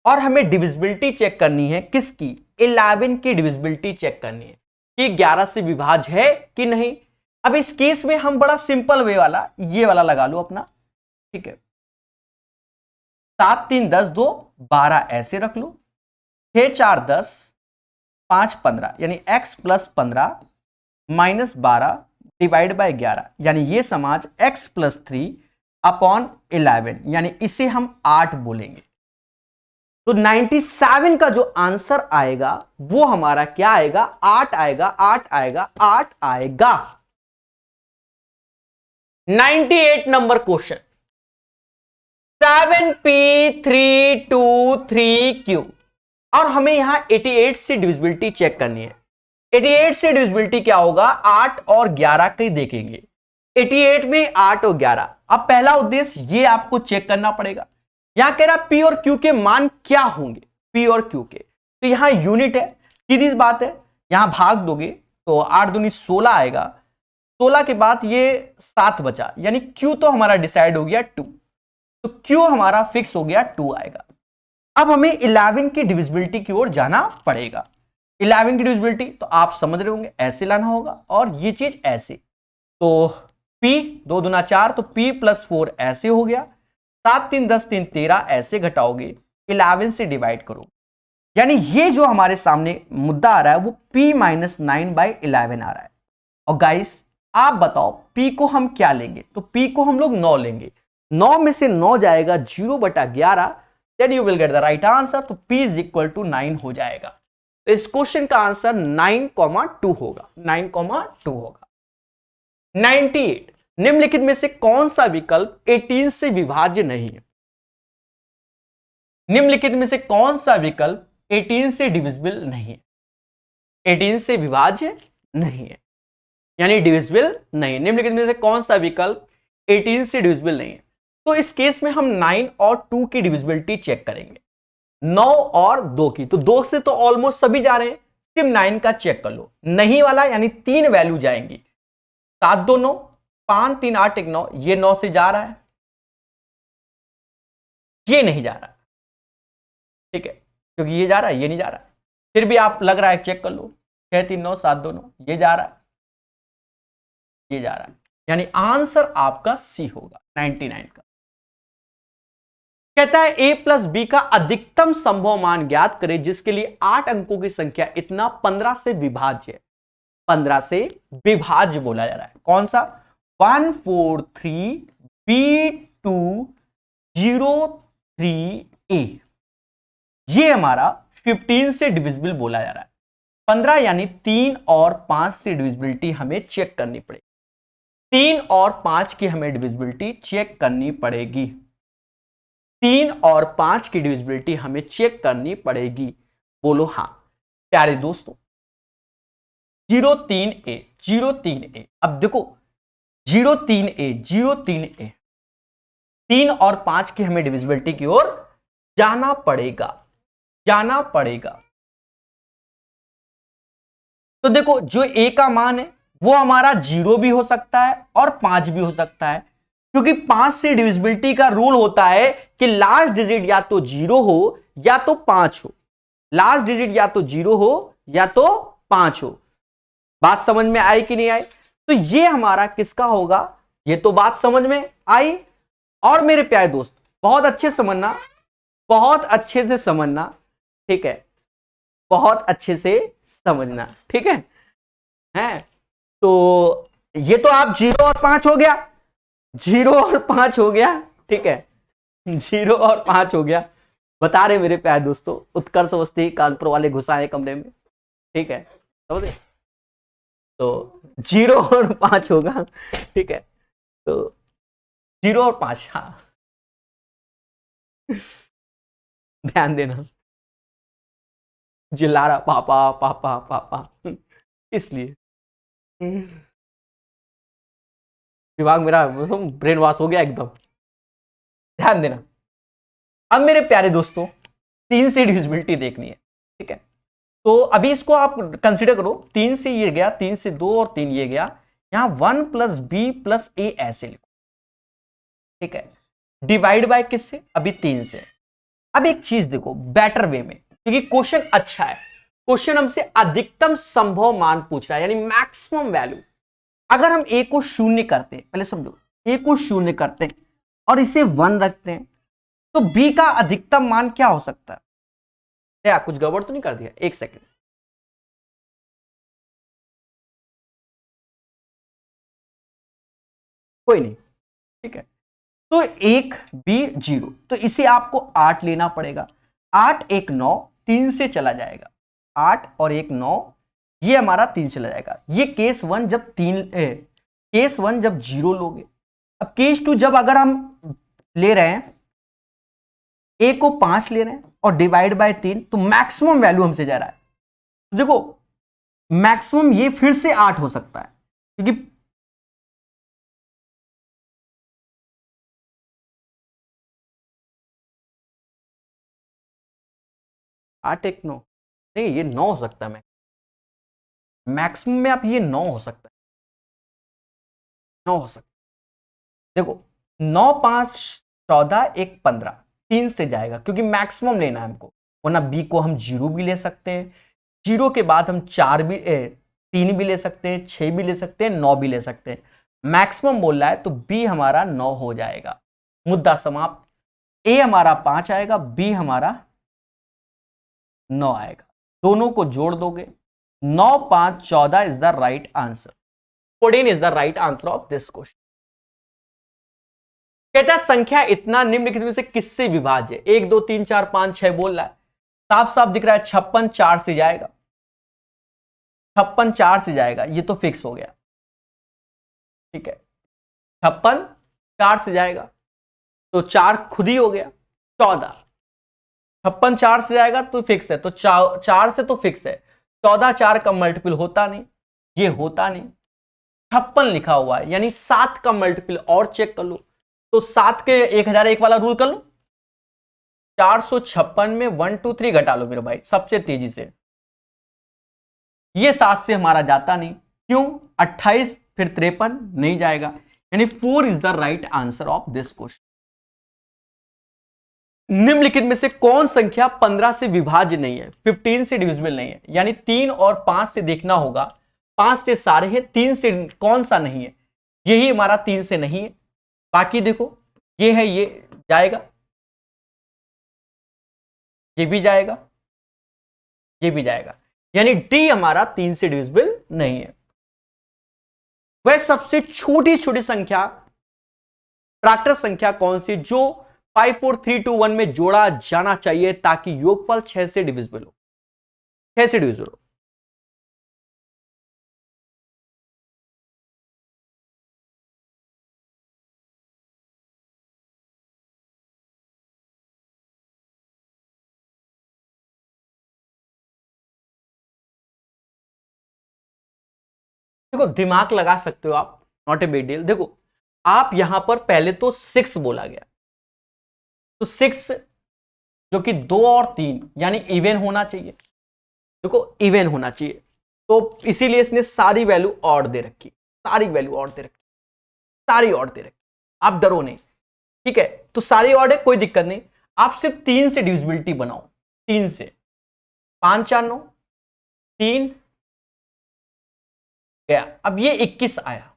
और हमें डिविजिबिलिटी चेक करनी है किसकी 11 की डिविजिबिलिटी चेक करनी है कि 11 से विभाज्य है कि नहीं। अब इस केस में हम बड़ा सिंपल वे वाला ये वाला लगा लो अपना, ठीक है 7 3 10 2 12 ऐसे रख लो, 6 4 10 5 15 यानी x plus 15 minus 12 divide by 11 यानी ये समाज x प्लस 3 अपॉन 11 यानी इसे हम 8 बोलेंगे। तो 97 का जो आंसर आएगा वो हमारा क्या आएगा 8 आएगा 8 आएगा 8 आएगा। 98 नंबर क्वेश्चन 7p323q, और हमें यहां 88 से डिविजिबिलिटी चेक करनी है। 88 से डिविजिबिलिटी क्या होगा 8 और 11 की देखेंगे, 88 में 8 और 11। अब पहला उद्देश्य ये आपको चेक करना पड़ेगा, यहां कह रहा p और q के मान क्या होंगे, p और q के, तो यहां यूनिट है, सीधी बात है, यहां भाग दोगे तो 8 दूनी 16 आएगा, 16 के बाद ये 7 बचा यानी q तो हमारा डिसाइड हो गया 2, तो q हमारा फिक्स हो गया 2 आएगा। अब हमें 11 की डिविजिबिलिटी की ओर जाना पड़ेगा। 11 की डिविजिबिलिटी तो आप समझ रहे होंगे ऐसे लाना होगा और ये चीज ऐसे, तो p 2 दूना 4 तो p प्लस 4 ऐसे हो गया, 7 3 10 3 13 ऐसे घटाओगे, 11 से डिवाइड करो, यानी ये जो हमारे सामने मुद्दा आ रहा है वो p माइनस 9/11 आ रहा है। और गाइस आप बताओ p को हम क्या लेंगे, तो p को हम लोग 9 लेंगे, 9 में से 9 जाएगा 0/11, then you will get the right answer, तो p इज इक्वल टू 9 हो जाएगा। तो इस क्वेश्चन का आंसर 9,2 होगा, 9,2 होगा। 98 निम्नलिखित में से कौन सा विकल्प 18 से विभाज्य नहीं है, निम्नलिखित में से कौन सा विकल्प 18 से डिविजिबल नहीं है, 18 से विभाज्य नहीं है यानी डिविजिबल नहीं, निम्नलिखित में से कौन सा विकल्प 18 से डिविजिबल नहीं है। तो इस केस में हम 9 और 2 की डिविजिबिलिटी चेक करेंगे, 9 और 2 की, तो 2 से तो ऑलमोस्ट सभी जा रहे हैं, सिर्फ 9 का चेक कर लो, नहीं वाला यानी 3 वैल्यू जाएंगी, 7 2 9 5 3 8 1 9, ये 9 से जा रहा है, ये नहीं जा रहा, ठीक है क्योंकि ये जा रहा है ये नहीं जा रहा, फिर भी आप लग रहा है चेक कर लो, 6 3 9 7 2 9 ये जा रहा है, ये जा रहा है, यानी आंसर आपका सी होगा 99 का। कहता है a प्लस बी का अधिकतम संभव मान ज्ञात करें जिसके लिए 8 अंकों की संख्या इतना 15 से विभाज्य है, 15 से विभाज्य बोला जा रहा है, कौन सा 143b203a, ये हमारा 15 से डिविजिबल बोला जा रहा है, 15 यानी 3 और 5 से डिविजिबिलिटी हमें चेक करनी पड़ेगी, 3 और 5 की हमें डिविजिबिलिटी चेक करनी पड़ेगी, 3 और 5 की डिविजिबिलिटी हमें चेक करनी पड़ेगी, बोलो हाँ। प्यारे दोस्तों 03a, अब देखो 03a 3 और 5 की हमें डिविजिबिलिटी की ओर जाना पड़ेगा। तो देखो जो a का मान है वो हमारा 0 भी हो सकता है और 5 भी हो सकता है, क्योंकि 5 से डिविजिबिलिटी का रूल होता है कि लास्ट डिजिट या तो 0 हो या तो 5 हो, लास्ट डिजिट या तो 0 हो या तो 5 हो। बात समझ में आई कि नहीं आई? तो ये हमारा किसका होगा, ये तो बात समझ में आई। और मेरे प्यारे दोस्त बहुत अच्छे समझना, बहुत अच्छे से समझना, ठीक है, बहुत अच्छे से समझना, ठीक है। हैं तो ये तो आप 0 और 5 हो गया, 0 और 5 हो गया, ठीक है, 0 और 5 हो गया। बता रहे मेरे प्यारे दोस्तों, उत्कर्ष अवस्थी कानपुर वाले घुसाए कमरे में, ठीक है, समझे। तो 0 और 5 होगा, ठीक है, तो 0 और 5, हाँ ध्यान देना, चिल्ला रहा पापा पापा पापा इसलिए दिमाग मेरा ब्रेन वॉश हो गया एकदम, ध्यान देना। अब मेरे प्यारे दोस्तों 3 से डिविजिबिलिटी देखनी है, ठीक है। तो अभी इसको आप कंसिडर करो, 3 से ये गया, 3 से 2 और 3 ये गया, यहां 1 प्लस बी प्लस ए ऐसे लिखो, ठीक है। डिवाइड बाय किससे? अभी 3 से। अब एक चीज देखो बेटर वे में, क्योंकि क्वेश्चन अच्छा है, क्वेश्चन हमसे अधिकतम संभव मान पूछ रहा है, यानी मैक्सिमम वैल्यू। अगर हम ए को शून्य करते हैं, पहले समझो, ए को शून्य करते हैं और इसे 1 रखते हैं, तो बी का अधिकतम मान क्या हो सकता है? क्या कुछ गड़बड़ तो नहीं कर दिया? एक सेकंड, कोई नहीं, ठीक है। तो 1 बी 0, तो इसे आपको 8 लेना पड़ेगा। 8 1 9, 3 से चला जाएगा, 8 और 1 9, ये हमारा 3 चला जाएगा। ये केस 1 जब केस 1 जब 0 लोगे। अब केस 2 जब अगर हम ले रहे हैं, ए को 5 ले रहे हैं और डिवाइड बाय 3, तो मैक्सिमम वैल्यू हमसे जा रहा है। तो देखो मैक्सिमम ये फिर से 8 हो सकता है, क्योंकि 8 1 9 नहीं, ये 9 हो सकता है। मैक्सिमम में आप ये 9 हो सकता है, 9 हो सकता है। देखो 9 5 14 1 15, 3 से जाएगा क्योंकि मैक्सिमम लेना है हमको, वरना बी को हम 0 भी ले सकते हैं, 0 के बाद हम 4 भी 3 भी ले सकते हैं, 6 भी ले सकते हैं, 9 भी ले सकते हैं। मैक्सिमम बोल रहा है तो बी हमारा 9 हो जाएगा। मुद्दा समाप्त। ए हमारा 5 आएगा, बी हमारा 9 आएगा। दोनों को जोड़ दोगे, 9 5 14 is the right answer. 14 is the right answer of this question. कहता है संख्या इतना निम्नलिखित में से किससे विभाज्य है? 1 2 3 4 5 6 बोल रहा है, साफ साफ दिख रहा है 56 4 से जाएगा, 56 4 से जाएगा, ये तो फिक्स हो गया, ठीक है। 56 4 से जाएगा तो 4 खुद ही हो गया, 14। 56 4 से जाएगा तो फिक्स है, तो 4 से तो फिक्स है, 14 4 का मल्टीपल होता नहीं, ये होता नहीं। 56 लिखा हुआ है, यानी 7 का मल्टीपल और चेक कर लो, तो 7 के 1001 वाला रूल कर लो। 456 में 1 2 3 घटा लो मेरे भाई सबसे तेजी से। ये 7 से हमारा जाता नहीं, क्यों? 28 फिर 53 नहीं जाएगा, यानी 4 is the right answer of this question. निम्नलिखित में से कौन संख्या 15 से विभाज्य नहीं है, 15 से डिविजिबल नहीं है? यानी 3 और 5 से देखना होगा, 5 से सारे हैं, 3 से कौन सा नहीं है? यही हमारा 3 से नहीं है। बाकी देखो ये है, ये जाएगा, ये भी जाएगा, ये भी जाएगा, यानी डी हमारा 3 से डिविजिबल नहीं है। वह सबसे छोटी छोटी संख्या, प्राकृत संख्या कौन सी जो 5 4 3 2 1 में जोड़ा जाना चाहिए ताकि योगफल 6 से डिविजिबल हो? 6 से डिविजिबल हो। देखो दिमाग लगा सकते हो आप, नॉट ए बिग डील। देखो आप यहां पर पहले तो 6 बोला गया, तो 6 जो कि 2 और 3 यानी इवन होना चाहिए, देखो इवन होना चाहिए, तो इसीलिए इसने सारी वैल्यू और दे रखी, सारी वैल्यू और दे रखी, सारी और दे रखी। आप डरो नहीं, ठीक है। तो सारी और है, कोई दिक्कत नहीं। आप सिर्फ 3 से डिविजिबिलिटी बनाओ, 3 से। 5 4 9, 3 गया, अब ये 21 आया,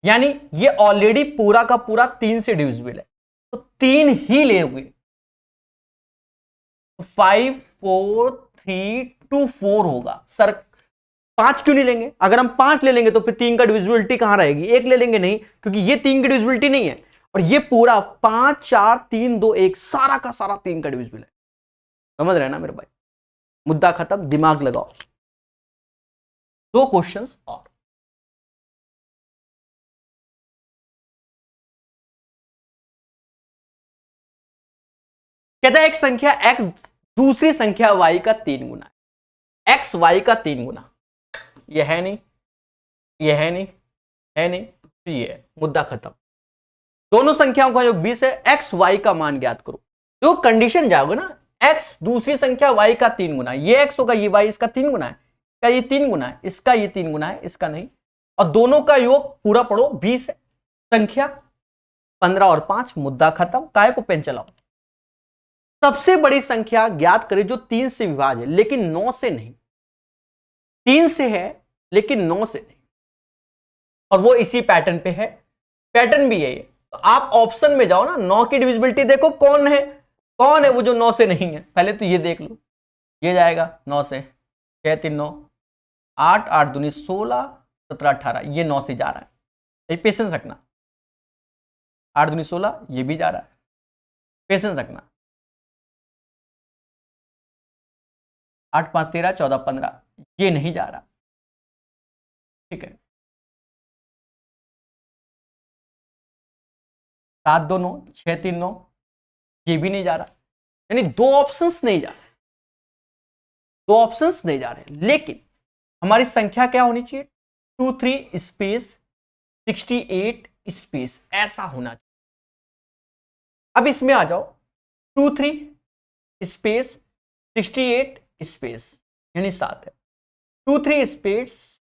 यानी ये ऑलरेडी पूरा का पूरा 3 से डिविजिबल है, तो 3 ही लेंगे। 5 4 3 2 4 होगा सर। 5 क्यों नहीं लेंगे? अगर हम 5 ले लेंगे तो फिर 3 का डिविजिबिलिटी कहां रहेगी? 1 ले लेंगे नहीं, क्योंकि ये 3 की डिविजिबिलिटी नहीं है, और ये पूरा 5 4 3 2 1 सारा का सारा 3 का डिविजिबल है। समझ रहे ना मेरे भाई? मुद्दा खत्म, दिमाग लगाओ। 2 क्वेश्चंस और। कहता है एक संख्या x दूसरी संख्या y का 3 गुना है, x y का 3 गुना, ये है नहीं, ये है नहीं, है नहीं, तो ये है। मुद्दा खत्म। दोनों संख्याओं का योग 20 है, x y का मान ज्ञात करो। जो कंडीशन जाओगे ना, x दूसरी संख्या y का 3 गुना, ये x होगा, ये y इसका 3 गुना है, क्या ये 3 गुना है, इसका ये 3 गुना है, इसका नहीं, और दोनों का योग पूरा पढ़ो 20 है, संख्या 15 और 5, मुद्दा खत्म, काय को पेन चलाओ। सबसे बड़ी संख्या ज्ञात करें जो 3 से विभाज्य है लेकिन 9 से नहीं, 3 से है लेकिन 9 से नहीं, और वो इसी पैटर्न पे है, पैटर्न भी है ये। तो आप ऑप्शन में जाओ ना, 9 की डिविजिबिलिटी देखो कौन है, कौन है वो जो 9 से नहीं है, पहले तो ये देख लो, ये जाएगा 9 से, 6 3 9, 8 8 दूनी 16, 17 18, ये 9 से जा रहा है, ये पेशेंस रखना, 8 दूनी 16, ये भी जा रहा है, पेशेंस रखना, 8 5 13 14 15, ये नहीं जा रहा, ठीक है, 7 2 9, 6 3 9, ये भी नहीं जा रहा, यानी दो ऑप्शंस नहीं जा रहे, दो ऑप्शंस नहीं जा रहे, लेकिन हमारी संख्या क्या होनी चाहिए, 2 3 स्पेस 68 स्पेस, ऐसा होना चाहिए। अब इसमें आ जाओ, 2 3 स्पेस 68 स्पेस यानी 7 है, 2 3 स्पेस,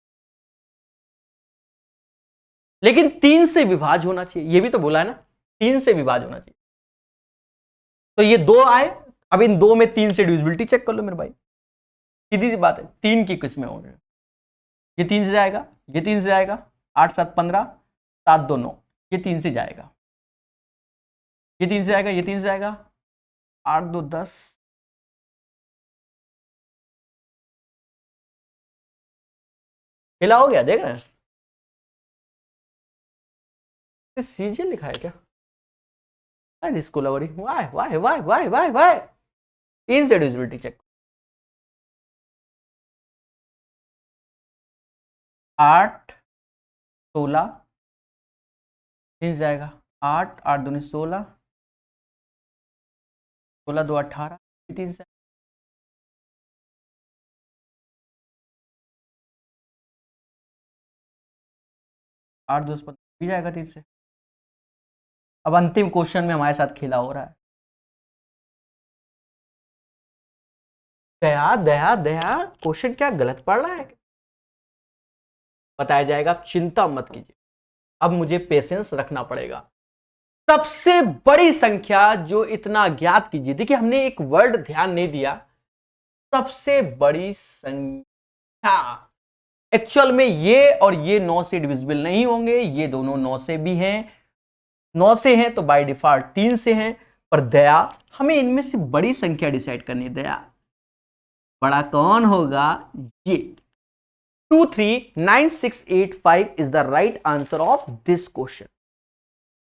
लेकिन 3 से विभाज्य होना चाहिए, ये भी तो बोला है ना, 3 से विभाज्य होना चाहिए। तो ये 2 आए, अब इन 2 में 3 से डिविजिबिलिटी चेक कर लो मेरे भाई, सीधी सी बात है, 3 की किस्में होंगे, ये 3 से जाएगा, ये 3 से जाएगा, 8 7 15, 7 2 9, ये 3 से जाएगा, ये 3 से जाएगा, ये 3 से जाएगा, 8 2 10, हिला हो गया, देख रहे हैं, सीजे लिखा है क्या, इसको लवरी, y y y y y y, 3 से डिविजिबिलिटी चेक, 8 16, 3 से जाएगा, 8 8 दूनी 16, 16 2 18, 3 से 8 2 15 भी जाएगा 3 से। अब अंतिम क्वेश्चन में हमारे साथ खेला हो रहा है, दया दया दया, क्वेश्चन क्या गलत पढ़ रहा है, बताया जाएगा, आप चिंता मत कीजिए, अब मुझे पेशेंस रखना पड़ेगा। सबसे बड़ी संख्या जो इतना ज्ञात कीजिए, देखिए हमने एक वर्ड ध्यान नहीं दिया, सबसे बड़ी संख्या, एक्चुअल में ये और ये 9 से डिविजिबल नहीं होंगे, ये दोनों 9 से भी हैं, 9 से हैं तो बाय डिफॉल्ट 3 से हैं, पर दया हमें इनमें से बड़ी संख्या डिसाइड करनी है, दया बड़ा कौन होगा, ये 239685 is the right answer of this question,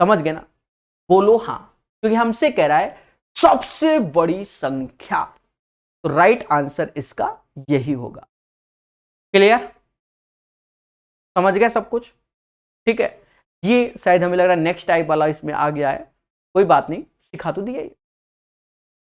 समझ गए ना, बोलो हाँ, क्योंकि हमसे कह रहा है सबसे बड़ी संख्या, तो राइट आंसर इसका यही होगा। क्लियर, समझ गए सब कुछ, ठीक है, ये शायद हमें लग रहा है नेक्स्ट टाइप वाला इसमें आ गया है, कोई बात नहीं, सिखा तो दिया।